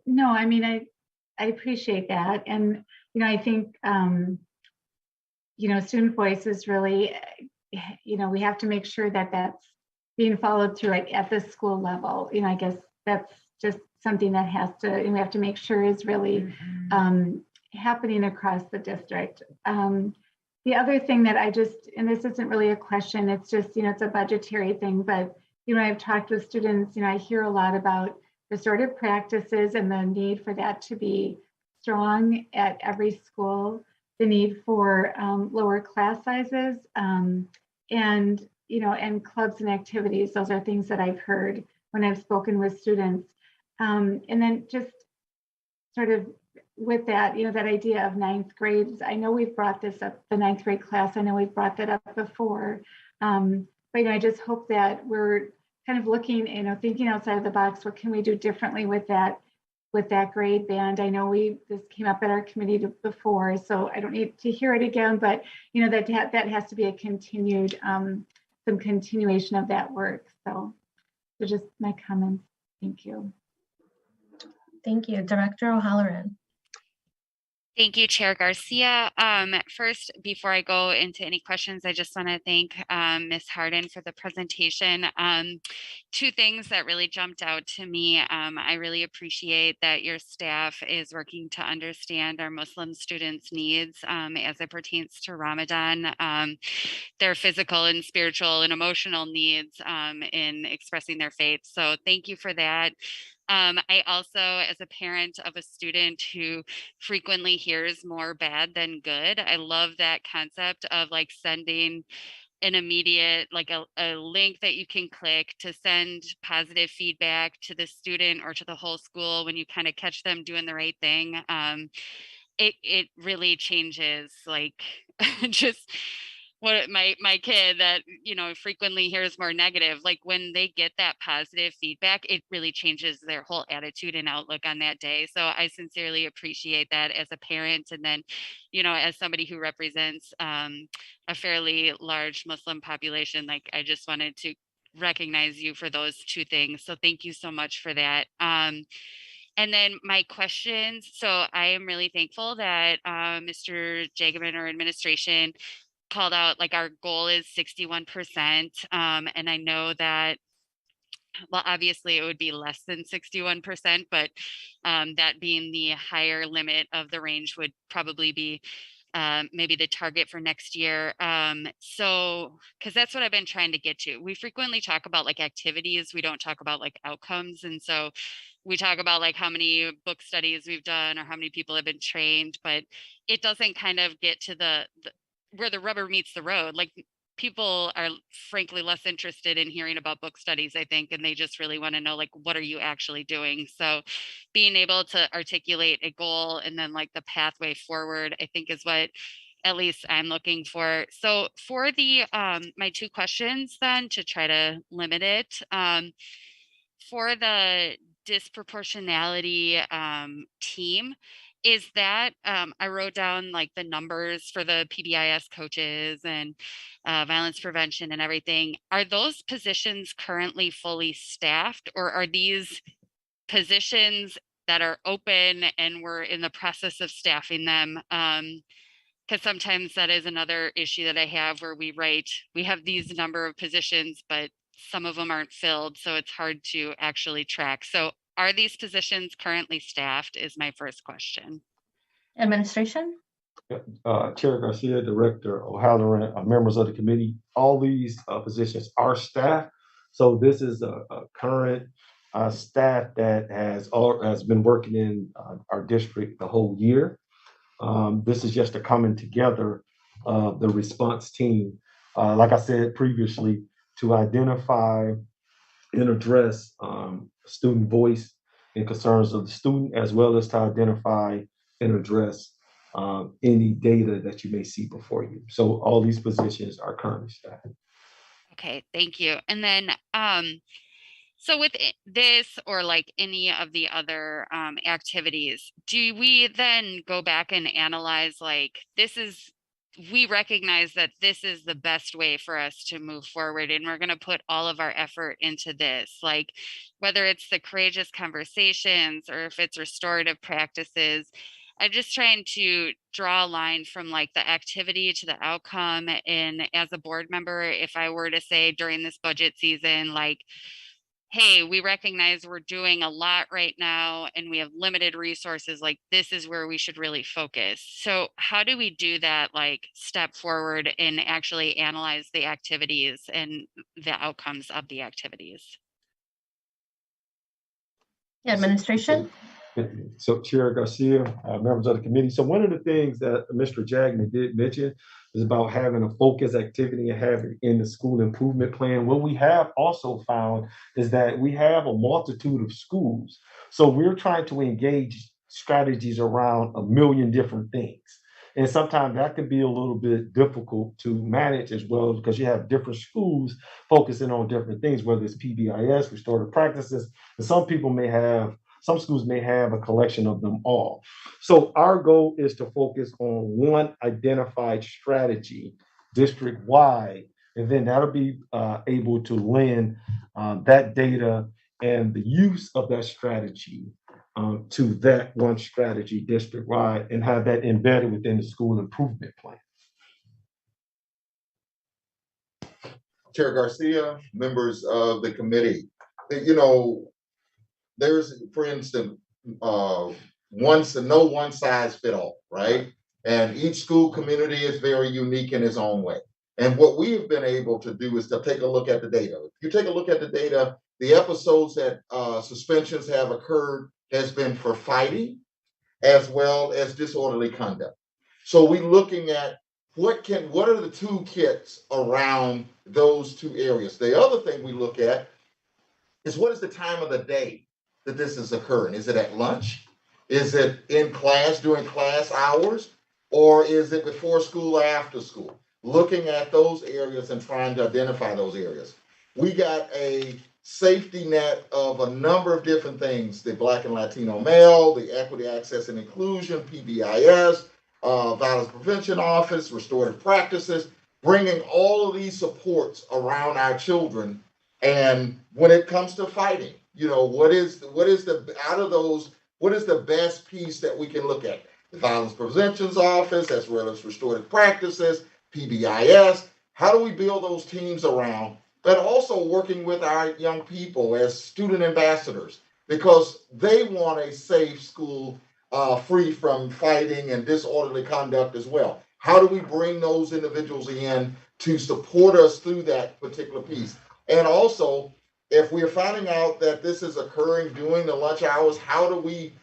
No, I mean, I appreciate that. And, I think, student voice is really, we have to make sure that that's being followed through at the school level. I guess that's just something that we have to make sure is really happening across the district. The other thing that and this isn't really a question, it's just, it's a budgetary thing, but, I've talked with students, I hear a lot about restorative practices and the need for that to be strong at every school, the need for lower class sizes, and clubs and activities. Those are things that I've heard when I've spoken with students. And then just sort of with that, that idea of ninth grades, I know we've brought this up, the ninth grade class, I know we've brought that up before. But I just hope that we're kind of looking, thinking outside of the box, what can we do differently with that grade band? I know this came up at our committee before, so I don't need to hear it again, but that has to be a continued, some continuation of that work. So just my comments. Thank you. Thank you. Director O'Halloran. Thank you, Chair Garcia. First, before I go into any questions, I just want to thank Ms. Harden for the presentation. Two things that really jumped out to me. I really appreciate that your staff is working to understand our Muslim students' needs as it pertains to Ramadan, their physical and spiritual and emotional needs in expressing their faith. So thank you for that. I also, as a parent of a student who frequently hears more bad than good, I love that concept of like sending an immediate, like a link that you can click to send positive feedback to the student or to the whole school when you kind of catch them doing the right thing. It really changes, like just what my kid that, you know, frequently hears more negative, like when they get that positive feedback, it really changes their whole attitude and outlook on that day. So I sincerely appreciate that as a parent. And then, you know, as somebody who represents a fairly large Muslim population, like I just wanted to recognize you for those two things. So thank you so much for that. And then my questions. So I am really thankful that Mr. Jagaman or administration called out, like, our goal is 61%. And I know that, well, obviously it would be less than 61%, but that being the higher limit of the range would probably be maybe the target for next year. So, because that's what I've been trying to get to. We frequently talk about like activities, we don't talk about like outcomes. And so we talk about like how many book studies we've done or how many people have been trained, but it doesn't kind of get to the where the rubber meets the road. Like, people are frankly less interested in hearing about book studies, I think, and they just really want to know, like, what are you actually doing? So being able to articulate a goal and then like the pathway forward, I think is what at least I'm looking for. So for the my two questions then, to try to limit it, for the disproportionality team, is that I wrote down like the numbers for the PBIS coaches and violence prevention and everything. Are those positions currently fully staffed, or are these positions that are open and we're in the process of staffing them? Because sometimes that is another issue that I have, where we have these number of positions, but some of them aren't filled. So it's hard to actually track. So are these positions currently staffed is my first question. Administration? Chair Garcia, Director O'Halloran, members of the committee, all these positions are staffed. So this is a current staff that has been working in our district the whole year. This is just a coming together of the response team, like I said previously, to identify and address student voice and concerns of the student, as well as to identify and address any data that you may see before you. So all these positions are currently staffed. Okay, thank you. And then, so with this or like any of the other activities, do we then go back and analyze, like, we recognize that this is the best way for us to move forward, and we're going to put all of our effort into this, like whether it's the courageous conversations or if it's restorative practices. I'm just trying to draw a line from like the activity to the outcome. And as a board member, if I were to say during this budget season, like, hey, we recognize we're doing a lot right now and we have limited resources, like this is where we should really focus. So how do we do that, like step forward and actually analyze the activities and the outcomes of the activities? Administration? So Chair Garcia, members of the committee. So one of the things that Mr. Jagman did mention is about having a focus activity and having it in the school improvement plan. What we have also found is that we have a multitude of schools. So we're trying to engage strategies around a million different things. And sometimes that can be a little bit difficult to manage as well, because you have different schools focusing on different things, whether it's PBIS, restorative practices, and some schools may have a collection of them all. So our goal is to focus on one identified strategy district-wide, and then that'll be able to lend that data and the use of that strategy to that one strategy district-wide, and have that embedded within the school improvement plan. Chair Garcia, members of the committee, you know, there's, for instance, no one size fit all, right? And each school community is very unique in its own way. And what we have been able to do is to take a look at the data. If you take a look at the data, the episodes that suspensions have occurred has been for fighting as well as disorderly conduct. So we're looking at what are the toolkits around those two areas. The other thing we look at is what is the time of the day that this is occurring? Is it at lunch? Is it in class during class hours? Or is it before school or after school? A looking at those areas and trying to identify those areas. We got a safety net of a number of different things: the Black and Latino male, the Equity, Access, and Inclusion, PBIS, Violence Prevention Office, Restorative Practices, bringing all of these supports around our children. And when it comes to fighting, what is the out of those, what is the best piece that we can look at? The Violence Prevention Office, as well as Restorative Practices, PBIS. How do we build those teams around? But also working with our young people as student ambassadors, because they want a safe school free from fighting and disorderly conduct as well. How do we bring those individuals in to support us through that particular piece? And also, if we're finding out that this is occurring during the lunch hours, how do we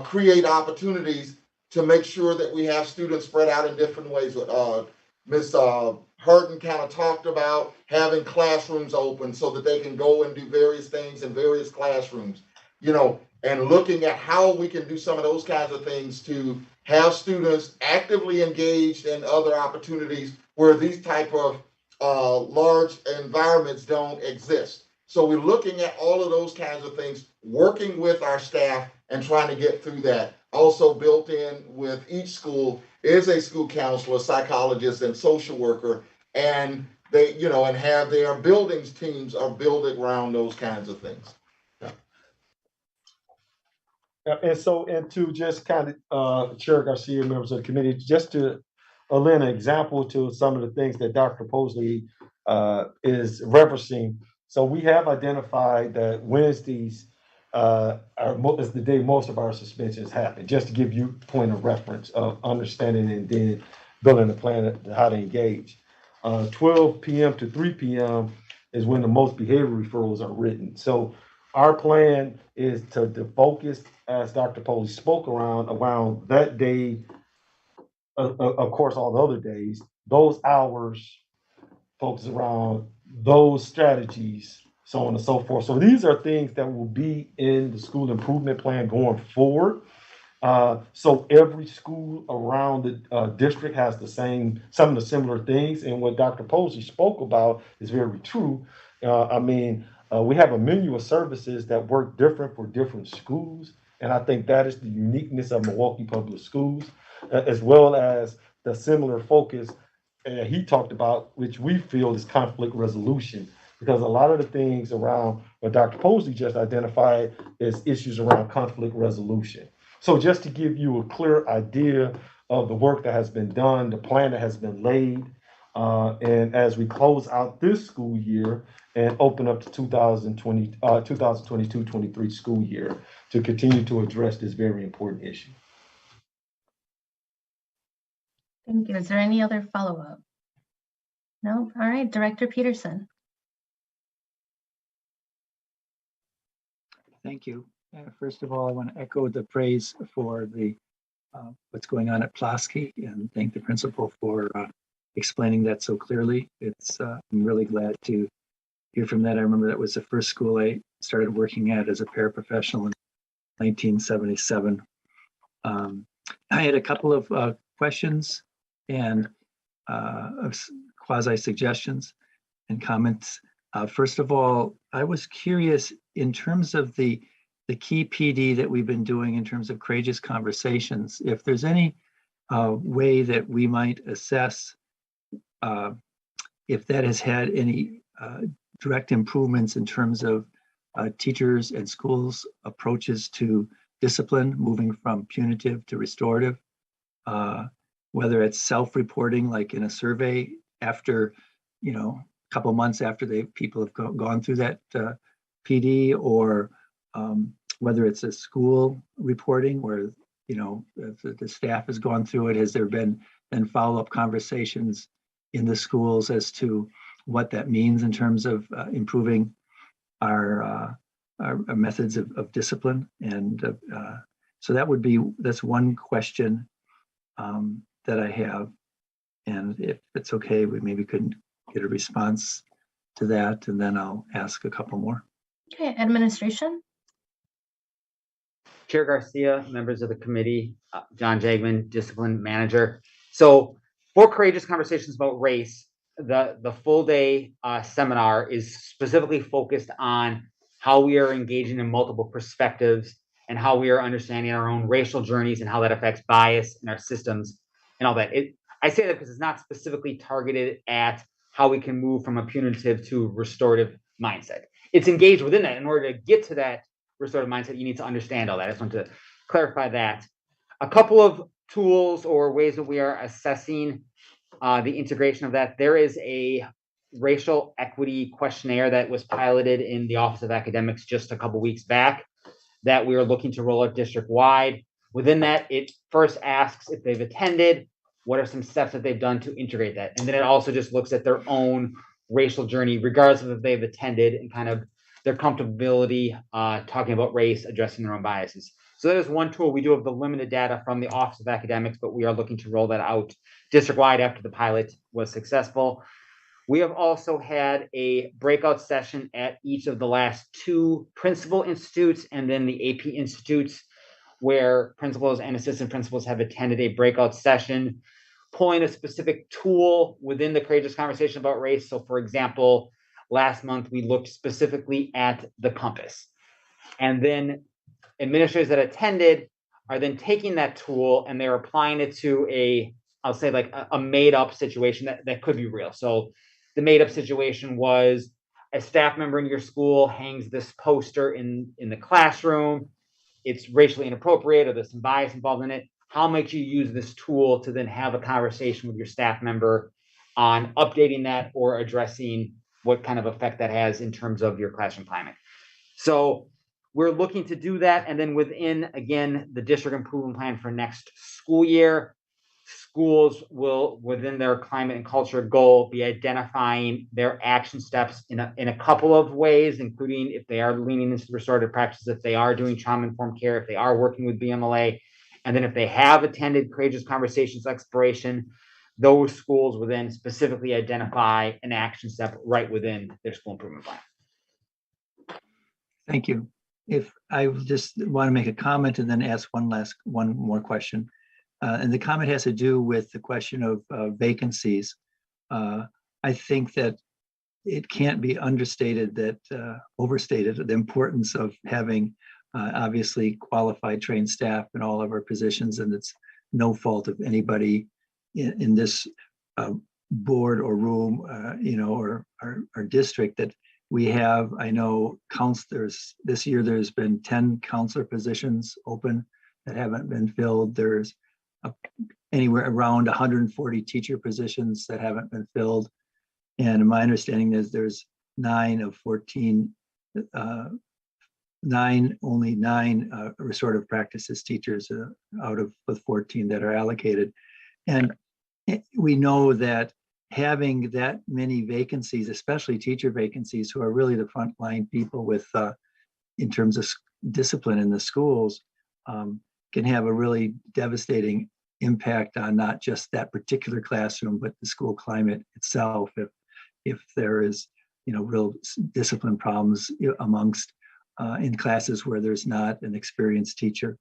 create opportunities to make sure that we have students spread out in different ways? Ms. Hurton kind of talked about having classrooms open so that they can go and do various things in various classrooms, and looking at how we can do some of those kinds of things to have students actively engaged in other opportunities where these type of large environments don't exist. So we're looking at all of those kinds of things, working with our staff and trying to get through that. Also built in with each school is a school counselor, psychologist, and social worker, and they, and have their buildings teams are built around those kinds of things. And to just kind of, Chair Garcia, members of the committee, just to lend an example to some of the things that Dr. Posley is referencing. So we have identified that Wednesdays is the day most of our suspensions happen, just to give you a point of reference of understanding and then building a plan of how to engage. 12 p.m. to 3 p.m. is when the most behavior referrals are written. So our plan is to focus, as Dr. Posley spoke around that day, of course, all the other days, those hours, focus around those strategies, so on and so forth. So these are things that will be in the school improvement plan going forward. So every school around the district has some of the similar things. And what Dr. Posey spoke about is very true. We have a menu of services that work different for different schools. And I think that is the uniqueness of Milwaukee Public Schools, as well as the similar focus he talked about, which we feel is conflict resolution. Because a lot of the things around what Dr. Posey just identified is issues around conflict resolution. So just to give you a clear idea of the work that has been done, the plan that has been laid, and as we close out this school year and open up the 2022-23 school year to continue to address this very important issue. Thank you. Is there any other follow-up? No? All right, Director Peterson. Thank you. First of all, I want to echo the praise for the what's going on at Pulaski and thank the principal for explaining that so clearly. I'm really glad to hear from that. I remember that was the first school I started working at as a paraprofessional in 1977. I had a couple of questions and quasi suggestions and comments. First of all, I was curious in terms of the key PD that we've been doing in terms of courageous conversations, if there's any way that we might assess if that has had any direct improvements in terms of teachers and schools' approaches to discipline, moving from punitive to restorative, whether it's self-reporting, like in a survey after, a couple months after people have gone through that PD, or whether it's a school reporting where, the staff has gone through it. Has there been then follow-up conversations in the schools as to what that means in terms of improving our methods of discipline? And so that's one question that I have. And if it's okay, we maybe couldn't get a response to that, and then I'll ask a couple more. Okay, administration. Chair Garcia, members of the committee, John Jagman, discipline manager. So For Courageous Conversations About Race, the full day seminar is specifically focused on how we are engaging in multiple perspectives and how we are understanding our own racial journeys and how that affects bias in our systems and all that. I say that because it's not specifically targeted at how we can move from a punitive to restorative mindset. It's engaged within that. In order to get to that restorative mindset, you need to understand all that. I just want to clarify that. A couple of tools or ways that we are assessing the integration of that. There is a racial equity questionnaire that was piloted in the Office of Academics just a couple weeks back that we are looking to roll out district-wide. Within that, it first asks if they've attended, what are some steps that they've done to integrate that? And then it also just looks at their own racial journey, regardless of if they've attended, and kind of their comfortability talking about race, addressing their own biases. So that is one tool. We do have the limited data from the Office of Academics, but we are looking to roll that out district-wide after the pilot was successful. We have also had a breakout session at each of the last 2 principal institutes and then the AP institutes, where principals and assistant principals have attended a breakout session, pulling a specific tool within the Courageous Conversation About Race. So for example, last month, we looked specifically at the compass. And then administrators that attended are then taking that tool and they're applying it to I'll say like a made up situation that could be real. So the made up situation was a staff member in your school hangs this poster in the classroom. It's racially inappropriate or there's some bias involved in it. How might you use this tool to then have a conversation with your staff member on updating that or addressing what kind of effect that has in terms of your classroom climate? So we're looking to do that. And then within, again, the district improvement plan for next school year, schools will, within their climate and culture goal, be identifying their action steps in a couple of ways, including if they are leaning into the restorative practices, if they are doing trauma-informed care, if they are working with BMLA, and then if they have attended Courageous Conversations Exploration, those schools will then specifically identify an action step right within their school improvement plan. Thank you. If I just want to make a comment and then ask one more question. And the comment has to do with the question of vacancies. I think that it can't be overstated the importance of having obviously qualified trained staff in all of our positions, and it's no fault of anybody in this board or room, or our district that we have. I know counselors this year. There's been 10 counselor positions open that haven't been filled. There's anywhere around 140 teacher positions that haven't been filled. And my understanding is there's 9 of 14, only 9 restorative practices teachers out of the 14 that are allocated. And we know that having that many vacancies, especially teacher vacancies, who are really the frontline people with, in terms of discipline in the schools, can have a really devastating impact on not just that particular classroom, but the school climate itself. If there is, real discipline problems amongst in classes where there's not an experienced teacher,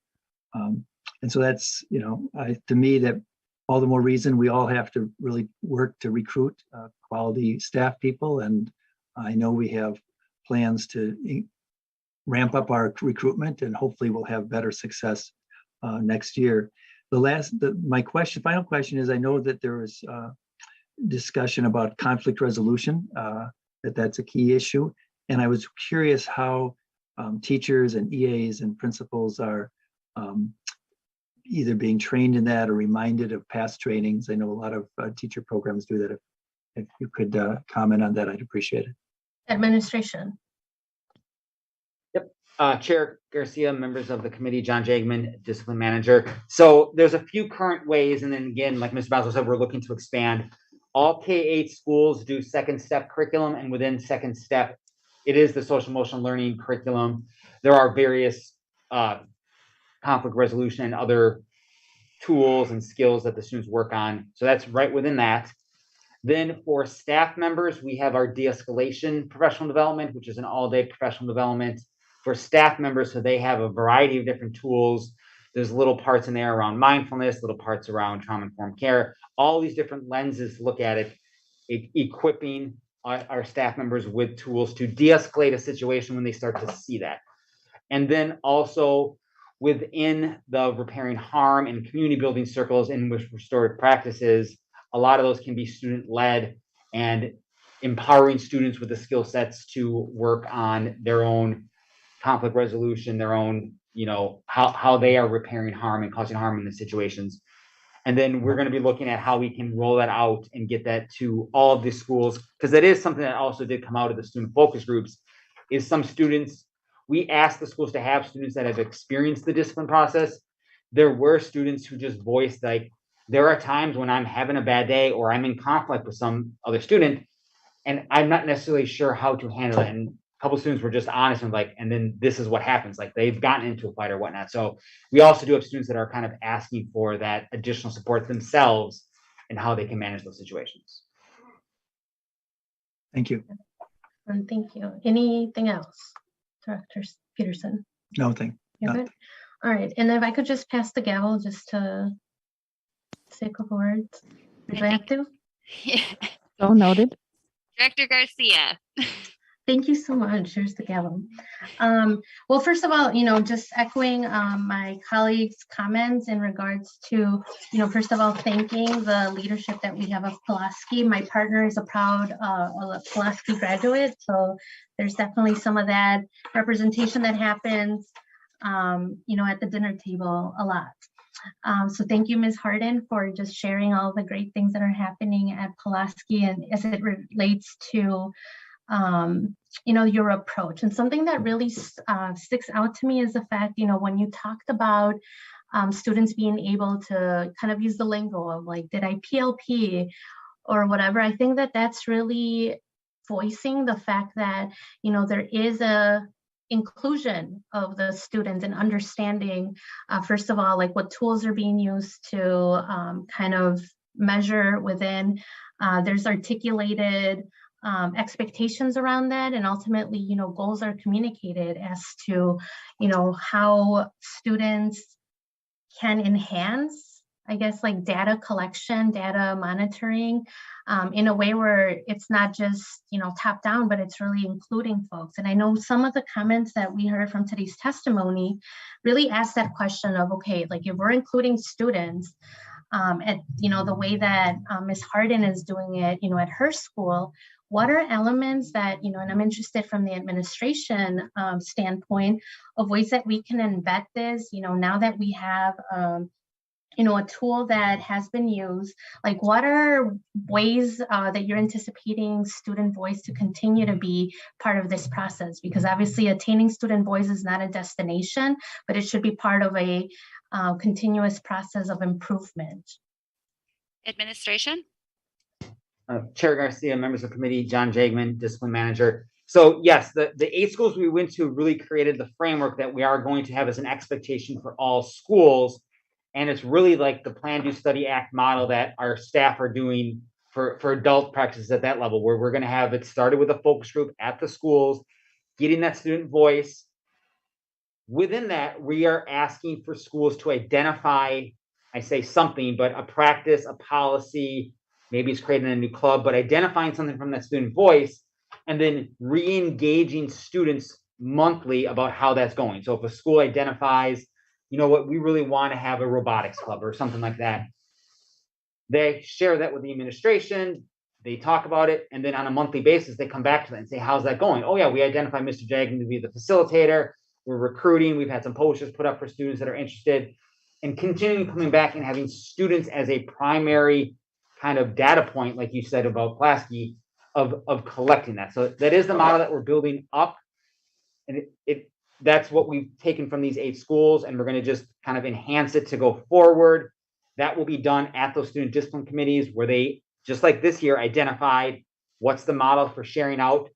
and so that's, to me, that all the more reason we all have to really work to recruit quality staff people. And I know we have plans to ramp up our recruitment, and hopefully we'll have better success next year. My final question is, I know that there was discussion about conflict resolution, that's a key issue. And I was curious how teachers and EAs and principals are either being trained in that or reminded of past trainings. I know a lot of teacher programs do that. If you could comment on that, I'd appreciate it. Administration. Chair Garcia, members of the committee, John Jagman, discipline manager. So there's a few current ways, and then again, like Mr. Boswell said, we're looking to expand. All K-8 schools do second step curriculum, and within second step, it is the social emotional learning curriculum. There are various conflict resolution and other tools and skills that the students work on. So that's right within that. Then for staff members, we have our de-escalation professional development, which is an all-day professional development for staff members. So they have a variety of different tools. There's little parts in there around mindfulness, little parts around trauma-informed care, all these different lenses to look at it, equipping our staff members with tools to de-escalate a situation when they start to see that. And then also within the repairing harm and community building circles in which restorative practices, a lot of those can be student-led and empowering students with the skill sets to work on their own conflict resolution, their own, how they are repairing harm and causing harm in the situations. And then we're going to be looking at how we can roll that out and get that to all of the schools, because that is something that also did come out of the student focus groups, is some students, we asked the schools to have students that have experienced the discipline process. There were students who just voiced like, there are times when I'm having a bad day or I'm in conflict with some other student and I'm not necessarily sure how to handle it. And a couple students were just honest and like, and then this is what happens. Like they've gotten into a fight or whatnot. So we also do have students that are kind of asking for that additional support themselves and how they can manage those situations. Thank you. Thank you. Anything else, Director Peterson? No, thank You're good? All right. And if I could just pass the gavel just to say a couple words. Would I have to? Yeah. So noted. Director Garcia. Thank you so much. Here's the gavel. Well, first of all, just echoing my colleagues' comments in regards to, first of all, thanking the leadership that we have of Pulaski. My partner is a proud Pulaski graduate, so there's definitely some of that representation that happens, at the dinner table a lot. So thank you, Ms. Harden, for just sharing all the great things that are happening at Pulaski and as it relates to your approach. And something that really sticks out to me is the fact, when you talked about students being able to kind of use the lingo of like, did I PLP or whatever, I think that that's really voicing the fact that, there is a inclusion of the students and understanding, first of all, like what tools are being used to kind of measure within, there's articulated expectations around that, and ultimately, goals are communicated as to, how students can enhance, I guess, like data collection, data monitoring, in a way where it's not just, top down, but it's really including folks. And I know some of the comments that we heard from today's testimony really asked that question of, okay, like if we're including students, at, the way that Ms. Harden is doing it, at her school, what are elements that, and I'm interested from the administration standpoint of ways that we can embed this, now that we have, a tool that has been used, like what are ways that you're anticipating student voice to continue to be part of this process? Because obviously attaining student voice is not a destination, but it should be part of a continuous process of improvement. Administration? Chair Garcia, members of the committee, John Jagman, discipline manager. So yes, the 8 schools we went to really created the framework that we are going to have as an expectation for all schools. And it's really like the Plan, Do, Study, Act model that our staff are doing for adult practices at that level, where we're going to have it started with a focus group at the schools, getting that student voice. Within that, we are asking for schools to identify, I say something, but a practice, a policy, maybe it's creating a new club, but identifying something from that student voice and then re-engaging students monthly about how that's going. So if a school identifies, what, we really want to have a robotics club or something like that, they share that with the administration, they talk about it, and then on a monthly basis, they come back to that and say, how's that going? Oh yeah, we identified Mr. Jagman to be the facilitator, we're recruiting, we've had some posters put up for students that are interested, and continuing coming back and having students as a primary kind of data point, like you said about Pulaski, of collecting that. So that is the model that we're building up, and that's what we've taken from these 8 schools, and we're going to just kind of enhance it to go forward. That will be done at those student discipline committees where they, just like this year, identified what's the model for sharing out.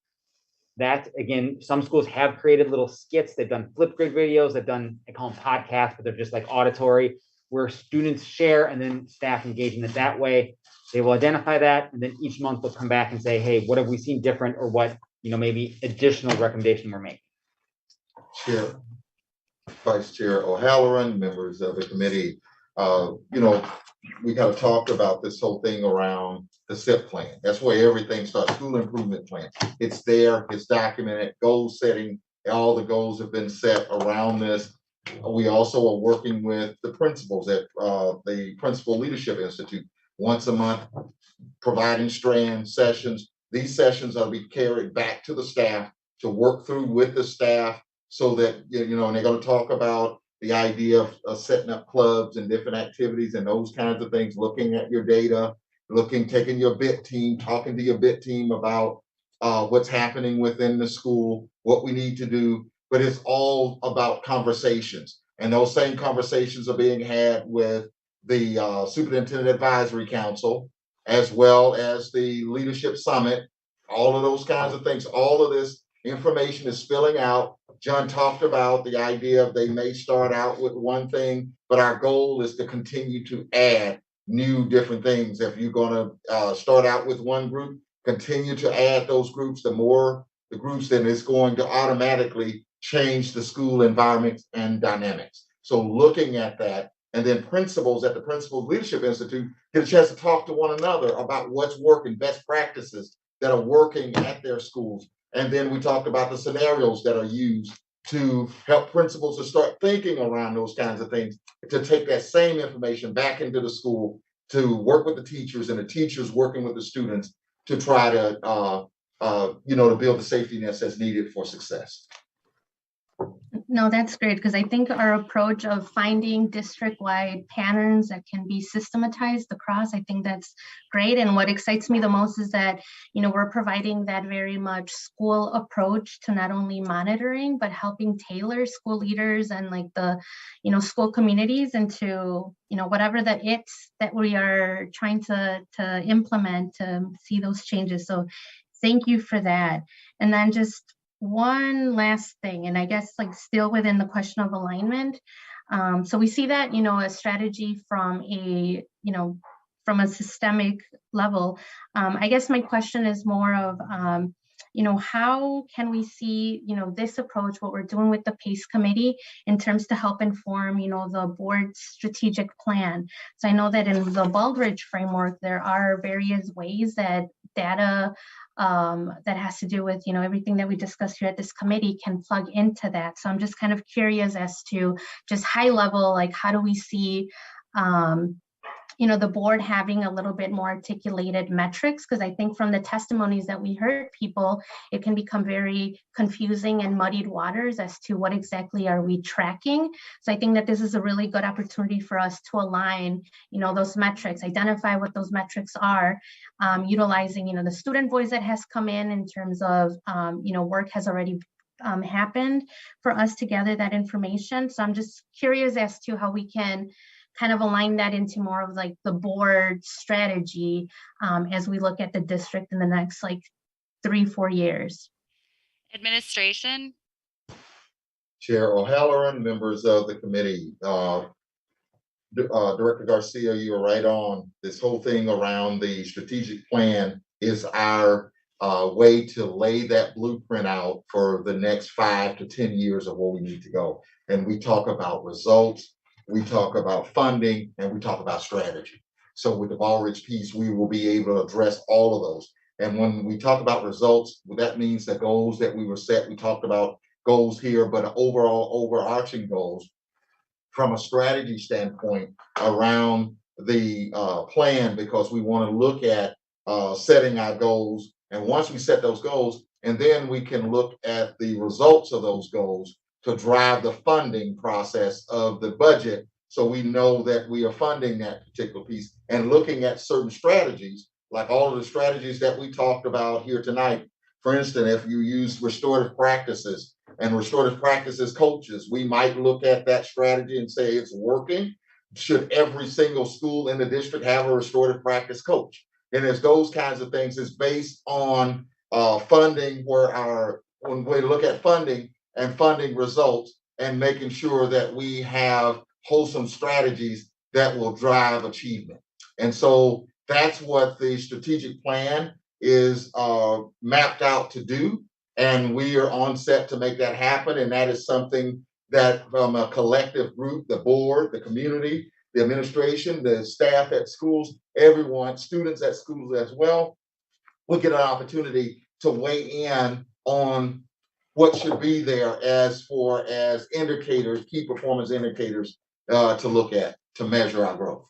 That, again, some schools have created little skits. They've done Flipgrid videos. They've done, I call them podcasts, but they're just like auditory, where students share and then staff engaging it that way. They will identify that, and then each month they'll come back and say, hey, what have we seen different, or what, maybe additional recommendation we're making. Chair, Vice Chair O'Halloran, members of the committee, we kind of talked about this whole thing around the SIP plan. That's where everything starts, school improvement plan. It's there, it's documented, goal setting, all the goals have been set around this. We also are working with the principals at the Principal Leadership Institute once a month, providing strand sessions. These sessions are to be carried back to the staff to work through with the staff so that, you know, and they're going to talk about the idea of setting up clubs and different activities and those kinds of things, looking at your data, taking your BIT team, talking to your BIT team about what's happening within the school, what we need to do, but it's all about conversations. And those same conversations are being had with the Superintendent Advisory Council, as well as the Leadership Summit, all of those kinds of things. All of this information is spilling out. John talked about the idea of they may start out with one thing, but our goal is to continue to add new different things. If you're going to start out with one group, continue to add those groups. The more the groups, then it's going to automatically change the school environment and dynamics. So looking at that, and then principals at the Principal Leadership Institute get a chance to talk to one another about what's working, best practices that are working at their schools. And then we talked about the scenarios that are used to help principals to start thinking around those kinds of things, to take that same information back into the school, to work with the teachers and the teachers working with the students to try to, to build the safety nets that's needed for success. No, that's great, because I think our approach of finding district-wide patterns that can be systematized across, I think that's great. And what excites me the most is that, you know, we're providing that very much school approach to not only monitoring, but helping tailor school leaders and like the, you know, school communities into, you know, whatever that it's that we are trying to implement to see those changes. So thank you for that. And then just one last thing, and I guess like still within the question of alignment. So we see that, you know, a strategy from a, you know, from a systemic level. I guess my question is more of, you know, how can we see, you know, this approach, what we're doing with the PACE committee in terms to help inform, you know, the board's strategic plan. So I know that in the Baldrige framework, there are various ways that data that has to do with, you know, everything that we discussed here at this committee can plug into that. So I'm just kind of curious as to just high level, like how do we see, you know, the board having a little bit more articulated metrics? Because I think from the testimonies that we heard people, it can become very confusing and muddied waters as to what exactly are we tracking. So I think that this is a really good opportunity for us to align, you know, those metrics, identify what those metrics are, utilizing, you know, the student voice that has come in terms of, you know, work has already happened for us to gather that information. So I'm just curious as to how we can kind of align that into more of like the board strategy as we look at the district in the next like 3-4 years. Administration. Chair O'Halloran, members of the committee, Director Garcia, you are right on. This whole thing around the strategic plan is our way to lay that blueprint out for the next 5 to 10 years of where we need to go. And we talk about results, we talk about funding, and we talk about strategy. So with the Baldrige piece, we will be able to address all of those. And when we talk about results, well, that means the goals that we were set. We talked about goals here, but overall overarching goals from a strategy standpoint around the plan, because we want to look at setting our goals. And once we set those goals, and then we can look at the results of those goals to drive the funding process of the budget, so we know that we are funding that particular piece and looking at certain strategies, like all of the strategies that we talked about here tonight. For instance, if you use restorative practices and restorative practices coaches, we might look at that strategy and say it's working. Should every single school in the district have a restorative practice coach? And it's those kinds of things. It's based on funding, when we look at funding and funding results and making sure that we have wholesome strategies that will drive achievement. And so that's what the strategic plan is mapped out to do. And we are on set to make that happen. And that is something that from a collective group, the board, the community, the administration, the staff at schools, everyone, students at schools as well, will get an opportunity to weigh in on what should be there as indicators, key performance indicators to look at, to measure our growth.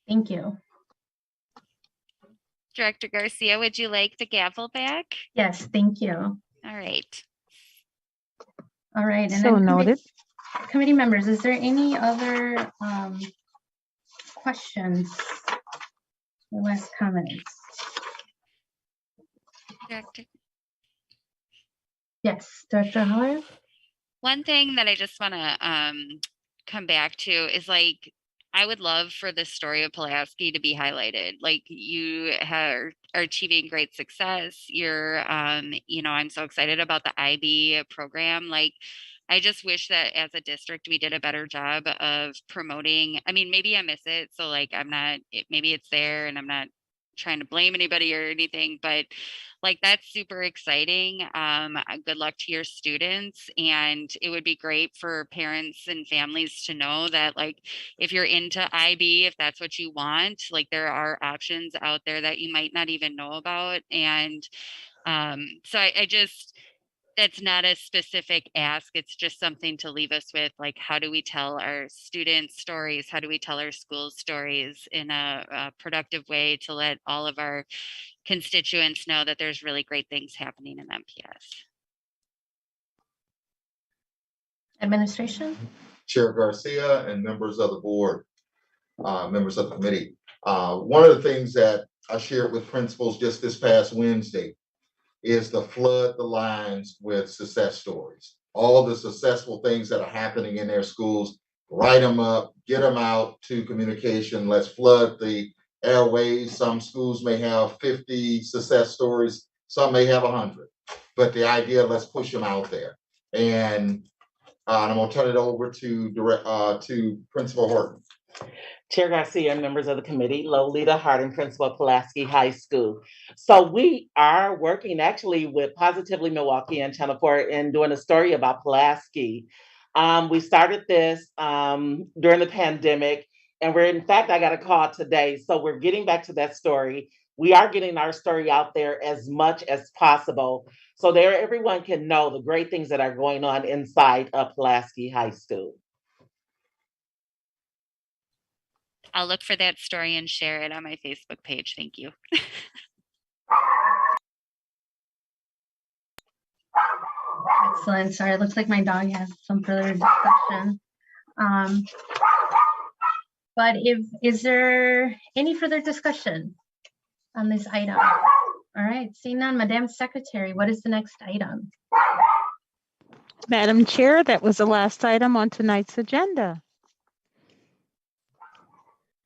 Thank you. Director Garcia, would you like the gavel back? Yes, thank you. All right. All right. And So then noted. committee members, is there any other questions or last comments? Director. Yes, Director Holler. One thing that I just want to come back to is like, I would love for the story of Pulaski to be highlighted. Like you are achieving great success. You're, you know, I'm so excited about the IB program. Like, I just wish that as a district, we did a better job of promoting. I mean, maybe I miss it. So like, maybe it's there and I'm not trying to blame anybody or anything, but like that's super exciting. Good luck to your students, and it would be great for parents and families to know that like if you're into IB, if that's what you want, like there are options out there that you might not even know about. And so I just, that's not a specific ask. It's just something to leave us with, like, how do we tell our students stories? How do we tell our schools stories in a productive way to let all of our constituents know that there's really great things happening in MPS? Administration. Chair Garcia and members of the board, members of the committee. One of the things that I shared with principals just this past Wednesday is to flood the lines with success stories. All the successful things that are happening in their schools, write them up, get them out to communication. Let's flood the airways. Some schools may have 50 success stories, some may have 100. But the idea, let's push them out there. And I'm gonna turn it over to Principal Horton. Chair Garcia and members of the committee, Lolita Hardin, principal of Pulaski High School. So we are working actually with Positively Milwaukee and Channel 4 and doing a story about Pulaski. We started this during the pandemic, and in fact, I got a call today. So we're getting back to that story. We are getting our story out there as much as possible, so there everyone can know the great things that are going on inside of Pulaski High School. I'll look for that story and share it on my Facebook page. Thank you. Excellent. Sorry, it looks like my dog has some further discussion. But is there any further discussion on this item? All right, seeing none, Madam Secretary, what is the next item? Madam Chair, that was the last item on tonight's agenda.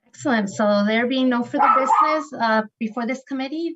Excellent. So there being no further business before this committee,